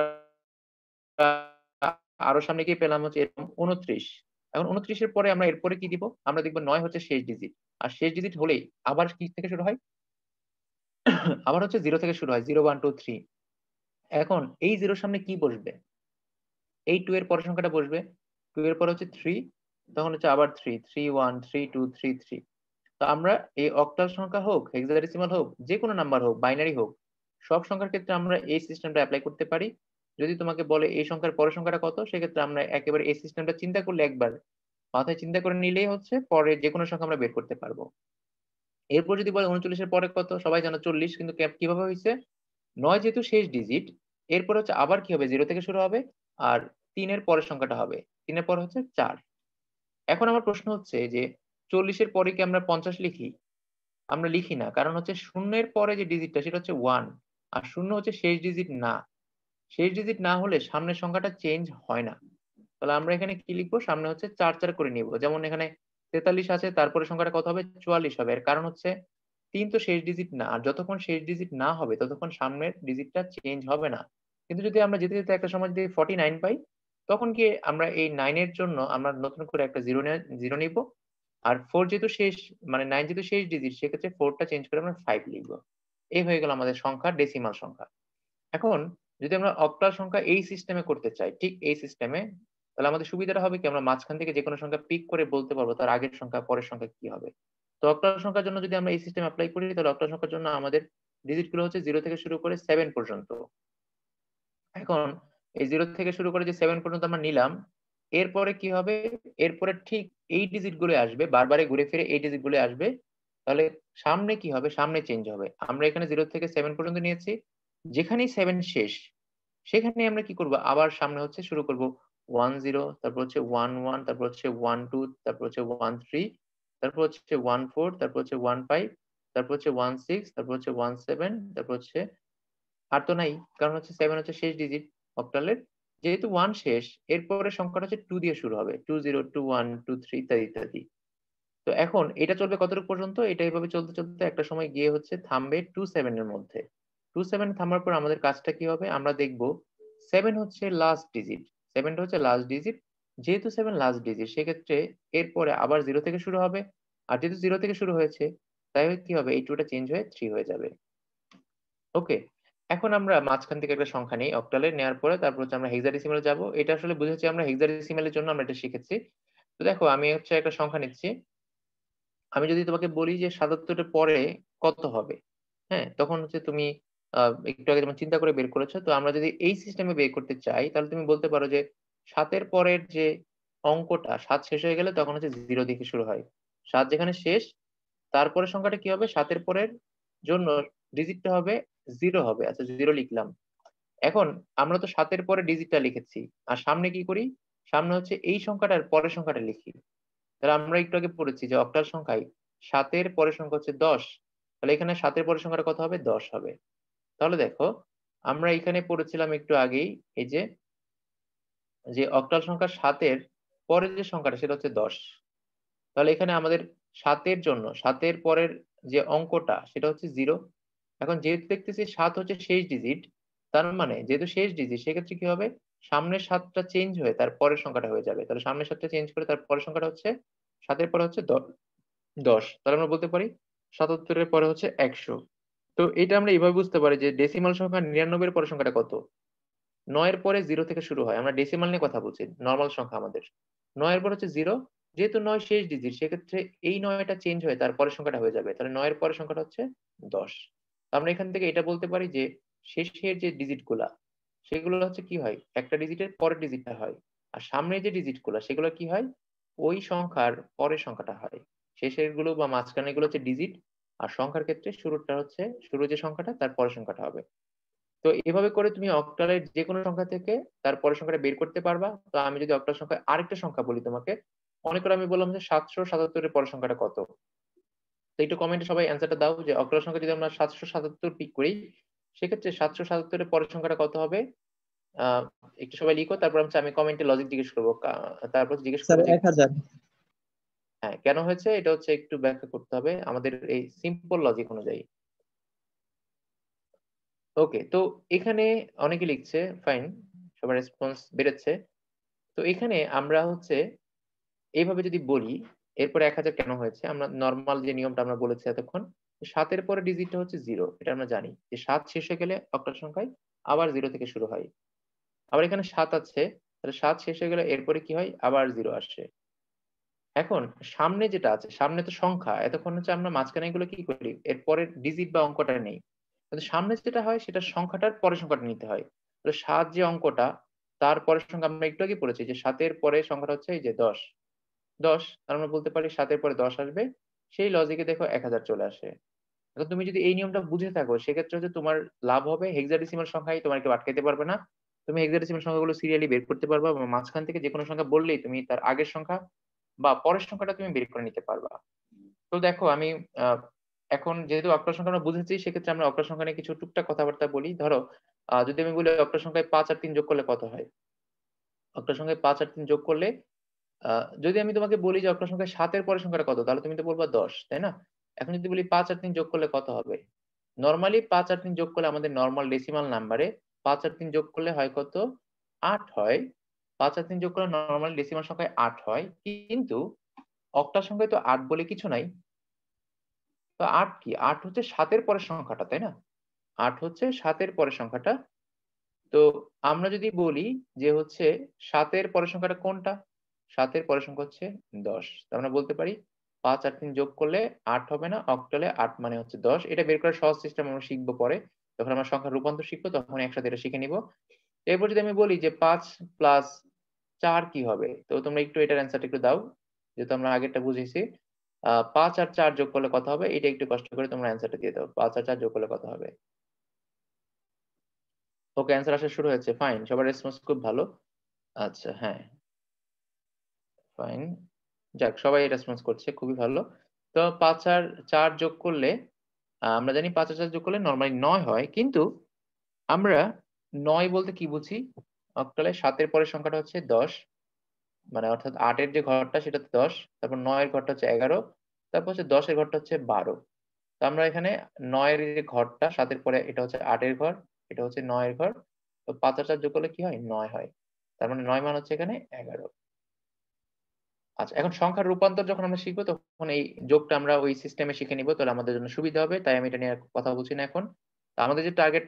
আরো সামনে গিয়ে পেলাম হচ্ছে এরকম ২৯। এখন ২৯ এর পরে আমরা এরপরে কি দিব? আমরা দেখব ৯ হচ্ছে শেষ ডিজিট। আর শেষ ডিজিট হলেই আবার কি থেকে শুরু হয়? আবার হচ্ছে 0 থেকে শুরু হয়। 0 1 2 3। এখন এই 0 এর সামনে কি বসবে? এই 2 এর পরের সংখ্যাটা বসবে। 2 এর পরে হচ্ছে 3, তখন হচ্ছে আবার 3, 3 1, 3 2, 3 3। তো আমরা এই অক্টাল সংখ্যা হোক, হেক্সাডেসিমাল হোক, যেকোনো নাম্বার হোক, বাইনারি হোক, সব সংখ্যার ক্ষেত্রে আমরা এই সিস্টেমটা এপ্লাই করতে পারি। যদি তোমাকে বলে এই সংখ্যার পরের সংখ্যাটা কত? সেক্ষেত্রে আমরা একেবারে এই সিস্টেমটা চিন্তা করলে একবার মাথায় চিন্তা করে নিলেই হচ্ছে পরে যেকোনো সংখ্যা আমরা বের করতে পারবো। এরপর যদি বলে ৩৯ এর পরে কত? সবাই জানো ৪০, কিন্তু কিভাবে হইছে? ৯ যেহেতু শেষ ডিজিট, এরপর হচ্ছে আবার কি হবে? 0 থেকে শুরু হবে। আর ৩ এর পরের সংখ্যাটা হবে। ৩ এর পরে হচ্ছে ৪। এখন আমার প্রশ্ন হচ্ছে যে ৪০ এর পরে কি আমরা ৫০ লিখি? আমরা লিখি না। কারণ হচ্ছে শূন্যের পরে যে ডিজিটটা সেটা হচ্ছে 1। আর ০ হচ্ছে শেষ ডিজিট না। শেষ ডিজিট না হলে সামনের সংখ্যাটা চেঞ্জ হয় না। তাহলে আমরা এখানে কি লিখবো? সামনে হচ্ছে ৪ ৪ করে নিব। যেমন এখানে ৪৩ আছে, তারপরে সংখ্যাটা কত হবে? ৪৪ হবে। এর কারণ হচ্ছে ৩ তো শেষ ডিজিট না। আর যতক্ষণ শেষ ডিজিট না হবে ততক্ষণ সামনের ডিজিটটা চেঞ্জ হবে না। কিন্তু যদি আমরা যেতে, যেতে একটা সময় যদি 49 পাই, তখন কি আমরা এই 9 এর জন্য আমরা নতুন করে একটা 0 নিব। আর 4 যেহেতু শেষ, মানে 9 যেহেতু শেষ ডিজিট সেক্ষেত্রে 4 টা চেঞ্জ করে আমরা 5 লিখব। এই হয়ে গেল আমাদের সংখ্যা, ডেসিমাল সংখ্যা। এখন যদি আমরা অক্টাল সংখ্যা এই সিস্টেমে করতে চাই, ঠিক এই সিস্টেমে, তাহলে আমাদের সুবিধাটা হবে কি? আমরা মাঝখান থেকে যেকোনো সংখ্যা পিক করে বলতে পারবো তার আগের সংখ্যা, পরের সংখ্যা কি হবে। তো অক্টাল সংখ্যার জন্য যদি আমরা এই সিস্টেম এপ্লাই করি তাহলে অক্টাল সংখ্যার জন্য আমাদের ডিজিট গুলো হচ্ছে 0 থেকে শুরু করে 7 পর্যন্ত। এখন এই 0 থেকে শুরু করে যে 7 পর্যন্ত আমরা নিলাম, এরপরে কি হবে? এরপরে ঠিক এই ডিজিট গুলোই আসবে। বারবারে ঘুরে ফিরে এই ডিজিট গুলোই আসবে। তাহলে সামনে কি হবে? সামনে চেঞ্জ হবে। আমরা এখানে 0 থেকে 7 পর্যন্ত নিয়েছি। যেখানেই 7 শেষ, সেখানেই আমরা কি করব? আবার সামনে হচ্ছে শুরু করব 1 0, তারপর হচ্ছে 1 1, তারপর হচ্ছে 1 2, তারপর হচ্ছে 1 3, তারপর হচ্ছে 1 4, তারপর হচ্ছে 1 5, তারপর হচ্ছে 1 6, তারপর হচ্ছে 1 7, তারপর হচ্ছে আর তো নাই। কারণ হচ্ছে 7 হচ্ছে শেষ ডিজিট অক্টালের। যেহেতু 1 শেষ, এরপরের সংখ্যাটা হচ্ছে 2 দিয়ে শুরু হবে। 2 0, 2 1, 2 3 ইত্যাদি, ইত্যাদি। তো এখন এটা চলবে কতটুকু পর্যন্ত? এটা এভাবে চলতে, চলতে একটা সময় গিয়ে হচ্ছে থামবে 2 7 এর মধ্যে। 27 থামার পর আমাদের কাজটা কি হবে? আমরা দেখব 7 হচ্ছে লাস্ট ডিজিট। 7টা হচ্ছে লাস্ট ডিজিট। যেহেতু 7 লাস্ট ডিজিট সেক্ষেত্রে এরপরে আবার 0 থেকে শুরু হবে। আর যেহেতু 0 থেকে শুরু হয়েছে তাই কি হবে? এই 2 টা চেঞ্জ হয়ে 3 হয়ে যাবে। ওকে। এখন আমরা মাঝখান থেকে একটা সংখ্যা নেই অক্টালে, নেওয়ার পরে তারপর হচ্ছে আমরা হেক্সাডেসিমালে যাব। এটা আসলে বুঝেছি আমরা হেক্সাডেসিমালের জন্য আমরা এটা শিখেছি। তো দেখো আমি হচ্ছে একটা সংখ্যা নিচ্ছি। আমি যদি তোমাকে বলি যে ৭৭ এর পরে কত হবে? হ্যাঁ? তখন হচ্ছে তুমি আ একটু আগে যেমন চিন্তা করে বের করেছ। তো আমরা যদি এই সিস্টেমে বের করতে চাই তাহলে তুমি বলতে পারো যে ৭ এর পরের যে অঙ্কটা ৭ শেষ হয়ে গেলে তখন হচ্ছে 0 দিয়ে শুরু হয়। ৭ যেখানে শেষ তারপরের সংখ্যাটা কি হবে? ৭ এর পরের জন্য ডিজিটটা হবে 0 হবে। আচ্ছা 0 লিখলাম। এখন আমরা তো ৭ এর পরে ডিজিটটা লিখেছি। আর সামনে কি করি? সামনে হচ্ছে এই সংখ্যাটার পরের সংখ্যাটা লিখি। তাহলে আমরা একটু আগে পড়েছি যে অক্টাল সংখ্যায় ৭ এর পরের সংখ্যা হচ্ছে ১০। তাহলে এখানে ৭ এর পরের সংখ্যাটা কত হবে? ১০ হবে। তাহলে দেখো আমরা এখানে পড়েছিলাম একটু আগেই এই যে অক্টাল সংখ্যা ৭ এর পরের যে সংখ্যাটা সেটা হচ্ছে ১০। তাহলে এখানে আমাদের ৭ এর জন্য ৭ এর পরের যে অঙ্কটা সেটা হচ্ছে 0। এখন যেহেতু দেখতেছি ৭ হচ্ছে শেষ ডিজিট, তার মানে যেহেতু শেষ ডিজিট সেক্ষেত্রে কি হবে? সামনের ৭ টা চেঞ্জ হয়ে তার পরের সংখ্যাটা হয়ে যাবে। তাহলে সামনের ৭ টা চেঞ্জ করে তার পরের সংখ্যাটা হচ্ছে ৭ এর পরে হচ্ছে ১০। তাহলে আমরা বলতে পারি ৭৭ এর পরে হচ্ছে ১০০। তো এটা আমরা এভাবে বুঝতে পারি যে ডেসিমাল সংখ্যা ৯৯ এর পরের সংখ্যাটা কত? ৯ এর পরে 0 থেকে শুরু হয়। আমরা ডেসিমাল নিয়ে কথা বলছি। নরমাল সংখ্যা আমাদের। ৯ এর পর হচ্ছে 0, যেহেতু ৯ শেষ ডিজিট সেক্ষেত্রে এই ৯ টা চেঞ্জ হয়ে তার পরের সংখ্যাটা হয়ে যাবে। তাহলে ৯ এর পরের সংখ্যাটা হচ্ছে ১০। আমরা এখান থেকে এটা বলতে পারি যে শেষের যে ডিজিট গুলা সেগুলো হচ্ছে কি হয়? একটা ডিজিটের পরের ডিজিটটা হয়। আর সামনের যে ডিজিট গুলা সেগুলো কি হয়? ওই সংখ্যার পরের সংখ্যাটা হয়। শেষের গুলো বা মাঝখানের গুলো হচ্ছে ডিজিট। আর সংখ্যার ক্ষেত্রে শুরুরটা হচ্ছে শুরুর যে সংখ্যাটা তার পরের সংখ্যাটা হবে। তো এভাবে করে তুমি অক্টালের যেকোনো সংখ্যা থেকে তার পরের সংখ্যাটা বের করতে পারবা। তো আমি যদি অক্টাল সংখ্যায় আরেকটা সংখ্যা বলি তোমাকে, মনে করো আমি বললাম যে ৭৭৭ এর পরের সংখ্যাটা কত? তো একটু কমেন্টে সবাই অ্যান্সারটা দাও যে অক্টাল সংখ্যা যদি আমরা ৭৭৭ পিক করি, সেক্ষেত্রে ৭৭৭ এর পরের সংখ্যাটা কত হবে? আ একটু সবাই লিখো, তারপর হচ্ছে আমি কমেন্টে লজিক জিজ্ঞেস করব। তারপর জিজ্ঞেস স্যার করব যে ১০০০। হ্যাঁ, কেন হয়েছে এটা হচ্ছে একটু ব্যাখ্যা করতে হবে আমাদের এই সিম্পল লজিক অনুযায়ী। ওকে, তো এখানে অনেকে লিখছে, ফাইন। সবার রেসপন্স বেড়েছে। তো এখানে আমরা হচ্ছে এইভাবে যদি বলি, এরপরে ১০০০ কেন হয়েছে? আমরা নরমাল যে নিয়মটা আমরা বলেছি এতক্ষণ, ৭ এর পরে ডিজিটটা হচ্ছে 0, এটা আমরা জানি। যে ৭ শেষ হয়ে গেলে অক্টাল সংখ্যায় আবার 0 থেকে শুরু হয়। আবার এখানে ৭ আছে, তাহলে ৭ শেষ হয়ে গেলে এরপরে কি হয়? আবার 0 আসে। এখন সামনে যেটা আছে, সামনে তো সংখ্যা। এতক্ষণ হচ্ছে আমরা মাঝখানে এগুলো কি করি? এর পরের ডিজিট বা অঙ্কটা নেই। কিন্তু সামনে যেটা হয় সেটা সংখ্যাটার পরের সংখ্যাটা নিতে হয়। তাহলে ৭ যে অঙ্কটা, তার পরের সংখ্যা আমরা একটু আগেই পড়েছি যে ৭ এর পরের সংখ্যাটা হচ্ছে এই যে ১০। ১০ তার আমরা বলতে পারি ৭ এর পরে ১০ আসবে। সেই লজিকে দেখো ১০০০ চলে আসে। এখন তুমি যদি এই নিয়মটা বুঝে থাকো সেক্ষেত্রে হচ্ছে তোমার লাভ হবে হেক্সাডেসিমাল সংখ্যায় তোমার কেউ আটকাইতে পারবে না। তুমি হেক্সাডেসিমাল সংখ্যাগুলো সিরিয়ালি বের করতে পারবা এবং মাঝখান থেকে যেকোনো সংখ্যা বললেই তুমি তার আগের সংখ্যা বা পরের সংখ্যাটা তুমি বের করে নিতে পারবা। তো দেখো আমি আ এখন যেহেতু অক্টাল সংখ্যা আমরা বুঝেছি সেক্ষেত্রে আমরা অক্টাল সংখ্যা নিয়ে কিছু টুকটাক কথাবার্তা বলি। ধরো যদি আমি বলি অক্টাল সংখ্যায় ৫ আর ৩ যোগ করলে কত হয়? অক্টাল সংখ্যায় ৫ আর ৩ যোগ করলে আ যদি আমি তোমাকে বলি যে অক্টাল সংখ্যায় ৭ এর পরের সংখ্যাটা কত? তাহলে তুমি তো বলবা ১০, তাই না? এখন যদি বলি ৫ আর ৩ যোগ করলে কত হবে? নরমালি ৫ আর ৩ যোগ করলে আমাদের নরমাল ডেসিমাল নাম্বারে ৫ আর ৩ যোগ করলে হয় কত? ৮ হয়। ৫ আর ৩ যোগ করলে নরমাল ডেসিমাল সংখ্যায় ৮ হয়। কিন্তু অক্টাল সংখ্যায় তো ৮ বলে কিছু নাই। তো ৮ কি? ৮ হচ্ছে ৭ এর পরের সংখ্যাটা, তাই না? ৮ হচ্ছে ৭ এর পরের সংখ্যাটা। তো আমরা যদি বলি যে হচ্ছে ৭ এর পরের সংখ্যাটা কোনটা? ৭ এর পরের সংখ্যা হচ্ছে ১০। তো আমরা বলতে পারি ৫ আর ৩ যোগ করলে ৮ হবে না। অক্টালে ৮ মানে হচ্ছে ১০। এটা বের করার সহজ সিস্টেম আমরা শিখব পরে। যখন আমরা সংখ্যার রূপান্তর শিখব তখন একসাথে এটা শিখে নিব। এরপর যদি আমি বলি যে ৫ প্লাস ৪ কি হবে? তো তোমরা একটু এটার অ্যান্সারটা একটু দাও। যেহেতু আমরা আগেরটা বুঝেছি। ৫ আর ৪ যোগ করলে কত হবে? এটা একটু কষ্ট করে তোমরা অ্যান্সারটা দিয়ে দাও। ৫ আর ৪ যোগ করলে কত হবে? ওকে, অ্যান্সার আসা শুরু হয়েছে। ফাইন। সবার রেসপন্স খুব ভালো। আচ্ছা, হ্যাঁ, ফাইন। যাক, সবাই রেসপন্স করছে। খুবই ভালো। তো ৫ আর ৪ যোগ করলে আমরা জানি ৫ আর ৪ যোগ করলে নরমালি ৯ হয়। কিন্তু আমরা ৯ বলতে কি বুঝি? অক্টালে ৭ এর পরের সংখ্যাটা হচ্ছে ১০। মানে অর্থাৎ ৮ এর যে ঘরটা সেটা হচ্ছে ১০। তারপর ৯ এর ঘরটা হচ্ছে ১১। তারপর হচ্ছে ১০ এর ঘরটা হচ্ছে ১২। আমরা এখানে 9 এর যে ঘরটা 7 এর পরে এটা হচ্ছে 8 এর ঘর, এটা হচ্ছে 9 এর ঘর। তো 5 আর 4 যোগ করলে কি হয়? 9 হয়। তার মানে 9 মান হচ্ছে এখানে 11। আচ্ছা, এখন সংখ্যার রূপান্তর যখন আমরা শিখবো তখন এই যোগটা আমরা ওই সিস্টেমে শিখে নিব, তাহলে আমাদের জন্য সুবিধা হবে। তাই আমি এটা নিয়ে আর কথা বলছি না এখন। তো আমাদের টার্গেট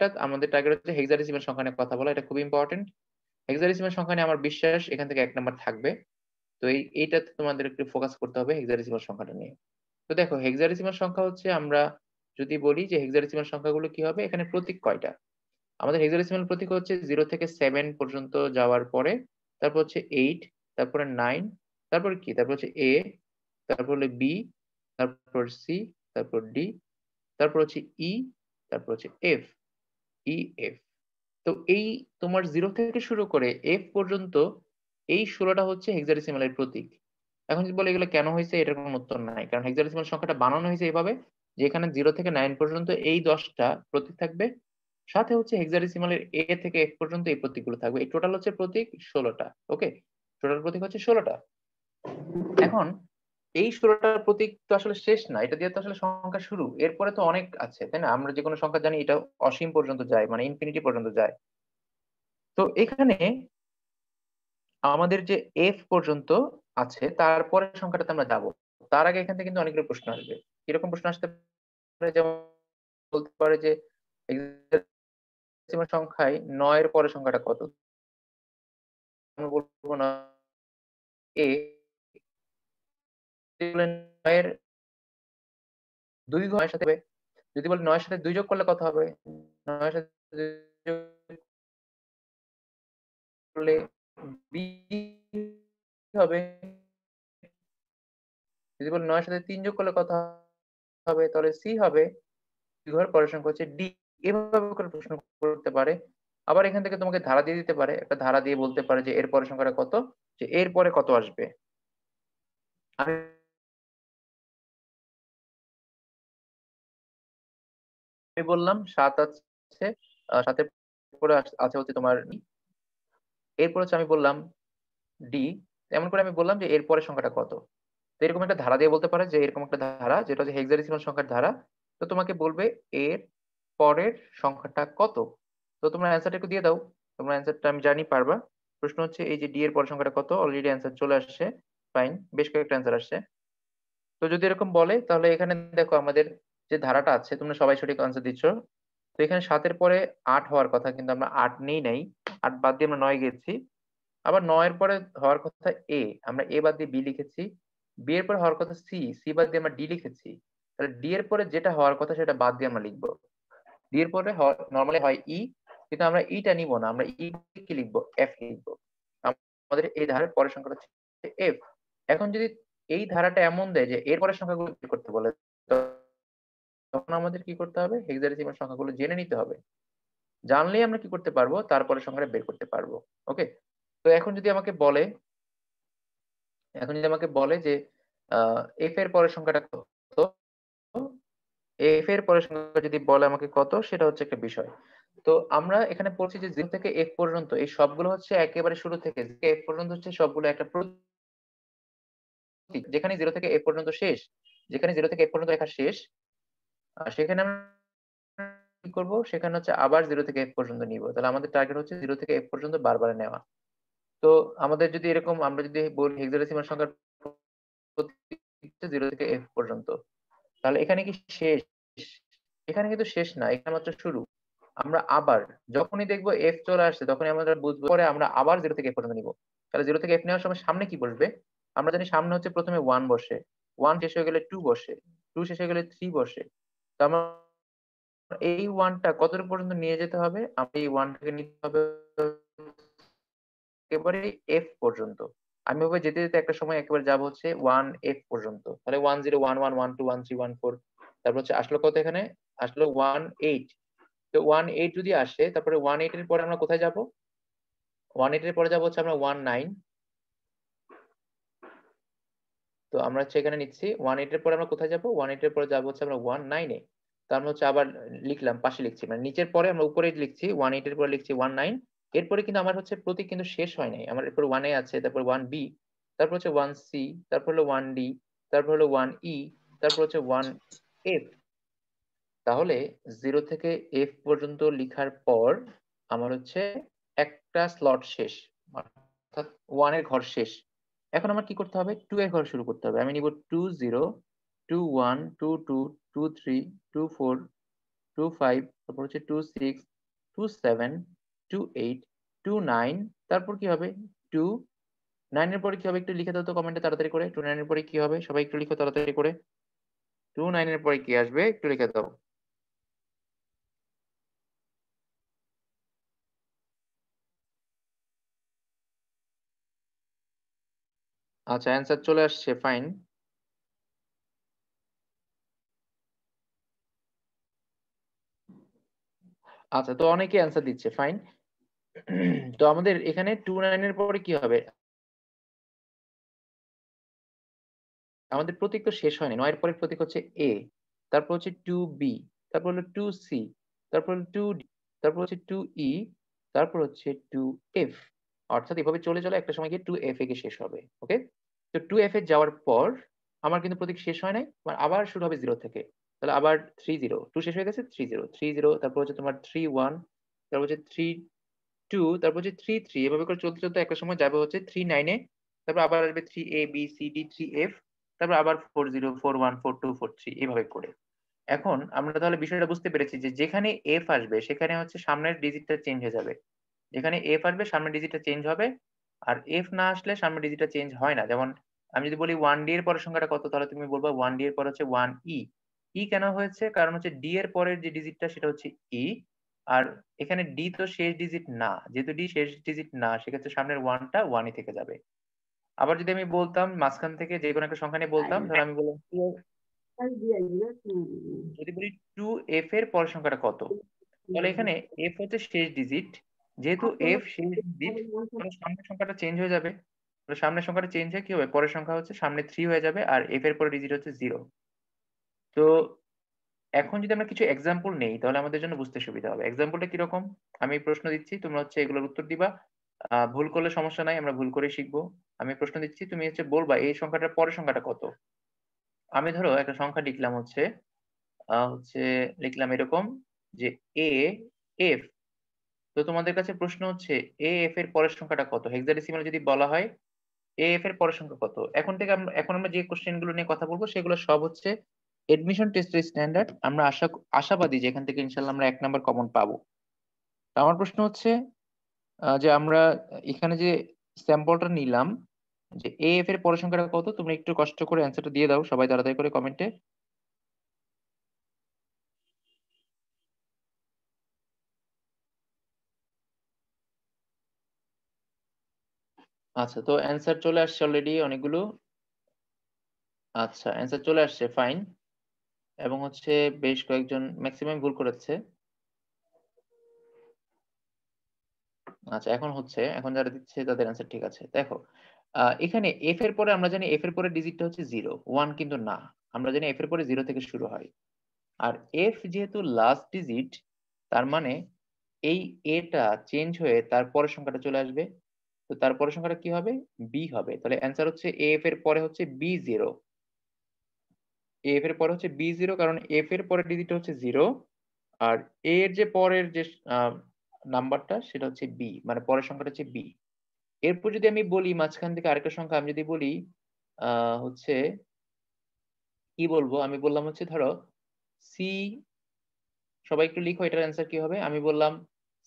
হচ্ছে হেক্সাডেসিমাল সংখ্যা নিয়ে কথা বলা। এটা খুব ইম্পোর্টেন্ট। হেক্সাডেসিমাল সংখ্যা নিয়ে আমার বিশ্বাস এখান থেকে 1 নাম্বার থাকবে। তো এইটাতে তোমাদের একটু ফোকাস করতে হবে হেক্সাডেসিমাল সংখ্যাটা নিয়ে। তো দেখো, হেক্সাডেসিমাল সংখ্যা হচ্ছে, আমরা যদি বলি যে হেক্সাডেসিমাল সংখ্যাগুলো কি হবে, এখানে প্রতীক কয়টা? আমাদের হেক্সাডেসিমাল প্রতীক হচ্ছে 0 থেকে 7 পর্যন্ত যাওয়ার পরে, তারপর হচ্ছে 8, তারপরে 9, তারপর কি? তারপর হচ্ছে A, তারপর হলো B, তারপর C, তারপর D, তারপর হচ্ছে E, তারপর হচ্ছে F, E, F। তো এই তোমার 0 থেকে শুরু করে F পর্যন্ত এই 16টা হচ্ছে হেক্সাডেসিমালের প্রতীক। এখন যদি বলে এগুলো কেন হয়েছে, এটার কোনো উত্তর নাই। কারণ হেক্সাডেসিমাল সংখ্যাটা বানানো হয়েছে এভাবে যে এখানে 0 থেকে 9 পর্যন্ত এই 10টা প্রতীক থাকবে। সাথে হচ্ছে হেক্সাডেসিমালের A থেকে F পর্যন্ত এই প্রতীকগুলো থাকবে। এই টোটাল হচ্ছে প্রতীক 16টা। ওকে? টোটাল প্রতীক হচ্ছে 16টা। এখন এই 16টার প্রতীক তো আসলে শেষ না। এটা দিয়ে তো আসলে সংখ্যা শুরু। এরপরে তো অনেক আছে, তাই না? আমরা যেকোনো সংখ্যা জানি এটা অসীম পর্যন্ত যায়, মানে ইনফিনিটি পর্যন্ত যায়। তো এখানে আমাদের যে F পর্যন্ত আছে তারপরের সংখ্যাটাতে আমরা যাব। তার আগে এখান থেকে কিন্তু অনেকগুলো প্রশ্ন আসবে। কিরকম প্রশ্ন আসতে পারে? যেমন বলতে পারে যে হেক্সাডেসিমাল সংখ্যায় ৯ এর পরের সংখ্যাটা কত? আমি বলব না A, যদি বলেন ৯ এর ২ ঘর ৯ এর সাথে, যদি বলি ৯ এর সাথে ২ যোগ করলে কত হবে? ৯ এর সাথে ২ যোগ করলে B হবে। যদি বলি ৯ এর সাথে ৩ যোগ করলে কত হবে? তাহলে C হবে। ২ ঘর পরের সংখ্যা হচ্ছে D। এভাবে করে প্রশ্ন করতে পারে। আবার এখান থেকে তোমাকে ধারা দিয়ে দিতে পারে। একটা ধারা দিয়ে বলতে পারে যে এর পরের সংখ্যাটা কত? যে এর পরে কত আসবে? আমি বললাম ৭ আছে। ৭ এর পরে আছে হচ্ছে তোমার D। এরপর হচ্ছে আমি বললাম D। এমন করে আমি বললাম যে এর পরের সংখ্যাটা কত? তো এরকম একটা ধারা দিয়ে বলতে পারে যে এরকম একটা ধারা, যেটা হচ্ছে হেক্সাডেসিমাল সংখ্যার ধারা। তো তোমাকে বলবে এর পরের সংখ্যাটা কত? তো তোমরা অ্যান্সারটা একটু দিয়ে দাও। তোমরা অ্যান্সারটা আমি জানি পারবা। প্রশ্ন হচ্ছে এই যে ডি এর পরের সংখ্যাটা কত? অলরেডি অ্যান্সার চলে আসছে। ফাইন। বেশ কয়েকটা অ্যান্সার আসছে। তো যদি এরকম বলে তাহলে এখানে দেখো আমাদের যে ধারাটা আছে, তোমরা সবাই সঠিক অ্যান্সার দিচ্ছ। তো এখানে ৭ এর পরে ৮ হওয়ার কথা, কিন্তু আমরা ৮ নেই নাই। ৮ বাদ দিয়ে আমরা ৯ গেছি। আবার ৯ এর পরে হওয়ার কথা A, আমরা A বাদ দিয়ে B লিখেছি। B এর পরে হওয়ার কথা C, C বাদ দিয়ে আমরা D লিখেছি। তাহলে D এর পরে যেটা হওয়ার কথা সেটা বাদ দিয়ে আমরা লিখবো। D এর পরে নরমালি হয় E, কিন্তু আমরা E টা নিব না। আমরা E কি লিখবো? F লিখবো। আমাদের এই ধারার পরের সংখ্যাটা হচ্ছে F। এখন যদি এই ধারাটা এমন দেয় যে এর পরের সংখ্যাগুলো বের করতে বলে, তখন আমাদের কি করতে হবে? হেক্সাডেসিমাল সংখ্যাগুলো জেনে নিতে হবে। জানলেই আমরা কি করতে পারবো? তারপরের সংখ্যাটা বের করতে পারবো। ওকে? তো এখন যদি আমাকে বলে যে f এর পরের সংখ্যাটা কত, f এর পরের সংখ্যা যদি বলে আমাকে কত, সেটা হচ্ছে একটা বিষয়। তো আমরা এখানে পড়ছি যে 0 থেকে f পর্যন্ত এই সবগুলো হচ্ছে একেবারে শুরু থেকে f পর্যন্ত হচ্ছে সবগুলো একটা প্রতীক। যেখানে 0 থেকে f পর্যন্ত শেষ, যেখানে 0 থেকে f পর্যন্ত লেখা শেষ, সেখানে আমরা কি করব? সেখানে হচ্ছে আবার 0 থেকে f পর্যন্ত নিব। তাহলে আমাদের টার্গেট হচ্ছে 0 থেকে f পর্যন্ত বারবার নেওয়া। তো আমাদের যদি এরকম আমরা যদি বলি হেক্সাডেসিমাল সংখ্যার প্রতীক হচ্ছে 0 থেকে f পর্যন্ত, তাহলে এখানে কি শেষ? এখানে কিন্তু শেষ না, এখানে মাত্র শুরু। আমরা আবার যখনই দেখবো f চলে আসছে তখনই আমরা বুঝবো, পরে আমরা আবার 0 থেকে f পর্যন্ত নিব। তাহলে 0 থেকে f নেওয়ার সময় সামনে কি বসবে? আমরা জানি সামনে হচ্ছে প্রথমে 1 বসে, 1 শেষ হয়ে গেলে 2 বসে, 2 শেষ হয়ে গেলে 3 বসে। তো আমার এই 1 টা কতটুকু পর্যন্ত নিয়ে যেতে হবে? আমরা এই 1 টাকে নিতে হবে একেবারে f পর্যন্ত। আমি এভাবে যেতে, যেতে একটা সময় একেবারে যাবো হচ্ছে 1f পর্যন্ত। তাহলে 10, 11, 12, 13, 14, তারপর হচ্ছে আসলো কত এখানে? আসলো 18। তো 18 যদি আসে তারপরে 18 এর পরে আমরা কোথায় যাবো? 18 এর পরে যাবো হচ্ছে আমরা 19। তো আমরা হচ্ছে এখানে নিচ্ছি 18 এর পরে আমরা কোথায় যাবো? 18 এর পরে যাবো হচ্ছে আমরা 19 এ। তো আমরা হচ্ছে আবার লিখলাম, পাশে লিখছি। মানে নিচের পরে আমরা উপরে লিখছি 18 এর পরে লিখছি 19। এরপরে কিন্তু আমার হচ্ছে প্রতীক কিন্তু শেষ হয় নাই। আমার এরপর 1 এ আছে, তারপর 1b, তারপর হচ্ছে 1c, তারপর হলো 1d, তারপর হলো 1e, তারপর হচ্ছে 1f। তাহলে 0 থেকে f পর্যন্ত লিখার পর আমার হচ্ছে একটা স্লট শেষ, অর্থাৎ 1 এর ঘর শেষ। এখন আমার কি করতে হবে? 2 এর ঘর শুরু করতে হবে। আমি নিব 2 0, 2 1, 2 2, 2 3, 2 4, 2 5, তারপর হচ্ছে 2 6, 2 7, 2 8, 2 9, তারপর কি হবে? 2 9 এর পরে কি হবে? একটু লিখে দাও তো কমেন্টে তাড়াতাড়ি করে। 2 9 এর পরে কি হবে? সবাই একটু লিখো তাড়াতাড়ি করে। 2 9 এর পরে কি আসবে? একটু লিখে দাও। আচ্ছা, অ্যান্সার চলে আসছে, ফাইন। আচ্ছা, তো অনেকেই অ্যান্সার দিচ্ছে, ফাইন। তো আমাদের এখানে 2 9 এর পরে কি হবে? আমাদের প্রতীক তো শেষ হয়নি। ৯ এর পরের প্রতীক হচ্ছে A, তারপর হচ্ছে 2B, তারপর হলো 2C, তারপর হলো 2D, তারপর হচ্ছে 2E, তারপর হচ্ছে 2F। অর্থাৎ এভাবে চলে, চলে একটা সময় গিয়ে 2F এ গিয়ে শেষ হবে। ওকে? তো 2F এ যাওয়ার পর আমার কিন্তু প্রতীক শেষ হয় নাই। আমার আবার শুরু হবে 0 থেকে। তাহলে আবার 3 0, 2 শেষ হয়ে গেছে, 3 0, 3 0, তারপর হচ্ছে তোমার 3 1, তারপর হচ্ছে 3 2, তারপর হচ্ছে 3 3, এভাবে করে চলতে, চলতে একটা সময় যাবে হচ্ছে 3 9 এ। তারপর আবার আসবে 3 A B C D 3 F, তারপর আবার 4 0 4 1 4 2 4 3, এভাবে করে। এখন আমরা তাহলে বিষয়টা বুঝতে পেরেছি যে যেখানে F আসবে সেখানে হচ্ছে সামনের ডিজিটটা চেঞ্জ হয়ে যাবে। যেখানে F আসবে সামনের ডিজিটটা চেঞ্জ হবে। আর F না আসলে সামনের ডিজিটটা চেঞ্জ হয় না। যেমন আমি যদি বলি 1D এর পরের সংখ্যাটা কত? তাহলে তুমি বলবা 1D এর পরে হচ্ছে 1E। E কেন হয়েছে? কারণ হচ্ছে D এর পরের যে ডিজিটটা সেটা হচ্ছে E। আর এখানে D তো শেষ ডিজিট না। যেহেতু D শেষ ডিজিট না, সেক্ষেত্রে সামনের 1 টা 1 ই থেকে যাবে। আবার যদি আমি বলতাম মাঝখান থেকে যেকোনো একটা সংখ্যা নিয়ে বলতাম, ধরো আমি বললাম যদি বলি 2F এর পরের সংখ্যাটা কত? তাহলে এখানে F হচ্ছে শেষ ডিজিট। যেহেতু F শেষ ডিজিট, তাহলে সামনের সংখ্যাটা চেঞ্জ হয়ে যাবে। তাহলে সামনের সংখ্যাটা চেঞ্জ হয়ে কি হবে? পরের সংখ্যা হচ্ছে সামনে 3 হয়ে যাবে আর F এর পরের ডিজিট হচ্ছে 0। তো এখন যদি আমরা কিছু এক্সাম্পল নেই তাহলে আমাদের জন্য বুঝতে সুবিধা হবে। এক্সাম্পলটা কিরকম? আমি প্রশ্ন দিচ্ছি, তোমরা হচ্ছে এগুলোর উত্তর দিবা। ভুল করলে সমস্যা নাই, আমরা ভুল করেই শিখবো। আমি প্রশ্ন দিচ্ছি, তুমি হচ্ছে বলবা এই সংখ্যাটার পরের সংখ্যাটা কত? আমি ধরো একটা সংখ্যা লিখলাম হচ্ছে হচ্ছে লিখলাম এরকম যে A F। তো তোমাদের কাছে প্রশ্ন হচ্ছে A F এর পরের সংখ্যাটা কত? হেক্সাডেসিমালে যদি বলা হয় A F এর পরের সংখ্যা কত? এখন আমরা যে কোশ্চেন গুলো নিয়ে কথা বলবো সেগুলো সব হচ্ছে এডমিশন টেস্টের স্ট্যান্ডার্ড। আমরা আশাবাদী যে এখান থেকে ইনশাল্লাহ আমরা 1 নাম্বার কমন পাবো। তো আমার প্রশ্ন হচ্ছে যে আমরা এখানে যে স্যাম্পলটা নিলাম যে A F এর পরের সংখ্যাটা কত? তোমরা একটু কষ্ট করে অ্যান্সারটা দিয়ে দাও সবাই তাড়াতাড়ি করে কমেন্টে। আচ্ছা, তো অ্যান্সার চলে আসছে অলরেডি অনেকগুলো। আচ্ছা, অ্যান্সার চলে আসছে, ফাইন। এবং হচ্ছে বেশ কয়েকজন ম্যাক্সিমাম ভুল করেছে। আচ্ছা, এখন হচ্ছে, এখন যারা দিচ্ছে তাদের অ্যান্সার ঠিক আছে। দেখো এখানে F এর পরে আমরা জানি F এর পরের ডিজিটটা হচ্ছে 0, 1 কিন্তু না। আমরা জানি F এর পরে 0 থেকে শুরু হয়। আর F যেহেতু লাস্ট ডিজিট, তার মানে এই A টা চেঞ্জ হয়ে তার পরের সংখ্যাটা চলে আসবে। তো তার পরের সংখ্যাটা কি হবে? B হবে। তাহলে অ্যান্সার হচ্ছে AF এর পরে হচ্ছে B0। AF এর পরে হচ্ছে B0, কারণ F এর পরের ডিজিটটা হচ্ছে 0 আর A এর যে পরের যে নাম্বারটা সেটা হচ্ছে B, মানে পরের সংখ্যাটা হচ্ছে B। এরপর যদি আমি বলি মাঝখান থেকে আরেকটা সংখ্যা, আমি যদি বলি হচ্ছে কি বলবো? আমি বললাম হচ্ছে ধরো সি, সবাই একটু লিখো এটার অ্যান্সার কি হবে? আমি বললাম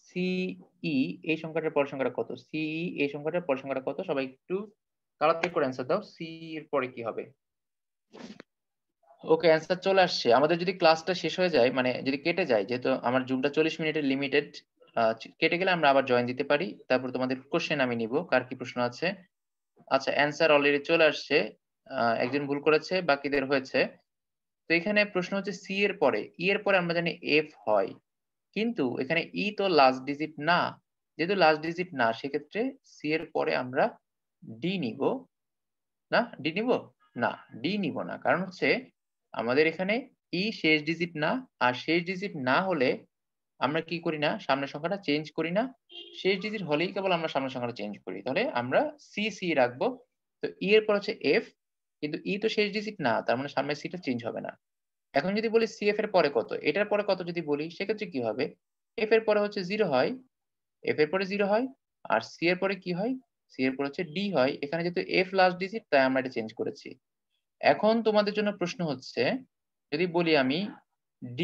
সিই, এই সংখ্যাটার পরের সংখ্যাটা কত? সিই এই সংখ্যাটার পরের সংখ্যাটা কত? সবাই একটু তাড়াতাড়ি করে অ্যান্সার দাও। সি এর পরে কি হবে? ওকে, অ্যান্সার চলে আসছে। আমাদের যদি ক্লাসটা শেষ হয়ে যায়, মানে যদি কেটে যায়, যেহেতু আমার জুমটা 40 মিনিটের লিমিটেড, কেটে গেলে আমরা আবার জয়েন দিতে পারি। তারপর তোমাদের কোশ্চেন আমি নিব, কার কি প্রশ্ন আছে। আচ্ছা, অ্যান্সার অলরেডি চলে আসছে। একজন ভুল করেছে, বাকিদের হয়েছে। তো এখানে প্রশ্ন হচ্ছে সি এর পরে, ই এর পরে আমরা জানি এফ হয়, কিন্তু এখানে ই তো লাস্ট ডিজিট না। যেহেতু লাস্ট ডিজিট না, সেক্ষেত্রে সি এর পরে আমরা ডি নিব। না, ডি নিব না, ডি নিব না, কারণ হচ্ছে আমাদের এখানে ই শেষ ডিজিট না। আর শেষ ডিজিট না হলে আমরা কি করি না, সামনের সংখ্যাটা চেঞ্জ করি না। শেষ ডিজিট হলেই কেবল আমরা সামনের সংখ্যাটা চেঞ্জ করি। তাহলে আমরা সি সি রাখবো। তো ই এর পর হচ্ছে এফ, কিন্তু ই তো শেষ ডিজিট না, তার মানে সামনের সিটা চেঞ্জ হবে না। এখন যদি বলি CF এর পরে কত, এটার পরে কত যদি বলি সেক্ষেত্রে কি হবে? F এর পরে হচ্ছে 0 হয়, F এর পরে 0 হয়, আর C এর পরে কি হয়? C এর পরে হচ্ছে D হয়। এখানে যেহেতু F লাস্ট ডিজিট তাই আমরা এটা চেঞ্জ করেছি। এখন তোমাদের জন্য প্রশ্ন হচ্ছে, যদি বলি আমি D,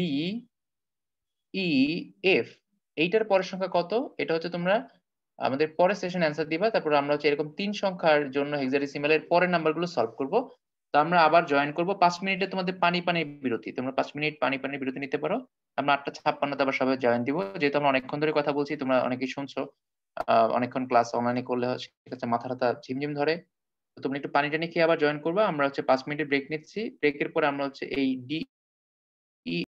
E, F এইটার পরের সংখ্যা কত? এটা হচ্ছে তোমরা আমাদের পরের সেশনে অ্যান্সার দিবা। তারপর আমরা হচ্ছে এরকম ৩ সংখ্যার জন্য হেক্সাডেসিমাল এর পরের নাম্বারগুলো সলভ করব। তো আমরা আবার জয়েন করব। ৫ মিনিটে তোমাদের পানি বিরতি। তোমরা ৫ মিনিট পানি বিরতি নিতে পারো। আমরা ৮:৫৬ তে আবার সবাই জয়েন দিব। যেহেতু আমরা অনেকক্ষণ ধরে কথা বলছি, তোমরা অনেকেই শুনছো। অনেকক্ষণ ক্লাস অনলাইনে করলে সেক্ষেত্রে মাথা-টাথা ঝিমঝিম ধরে। তো তোমরা একটু পানি-টানি খেয়ে আবার জয়েন করবা। আমরা হচ্ছে ৫ মিনিটের ব্রেক নিচ্ছি। ব্রেকের পরে আমরা হচ্ছে এই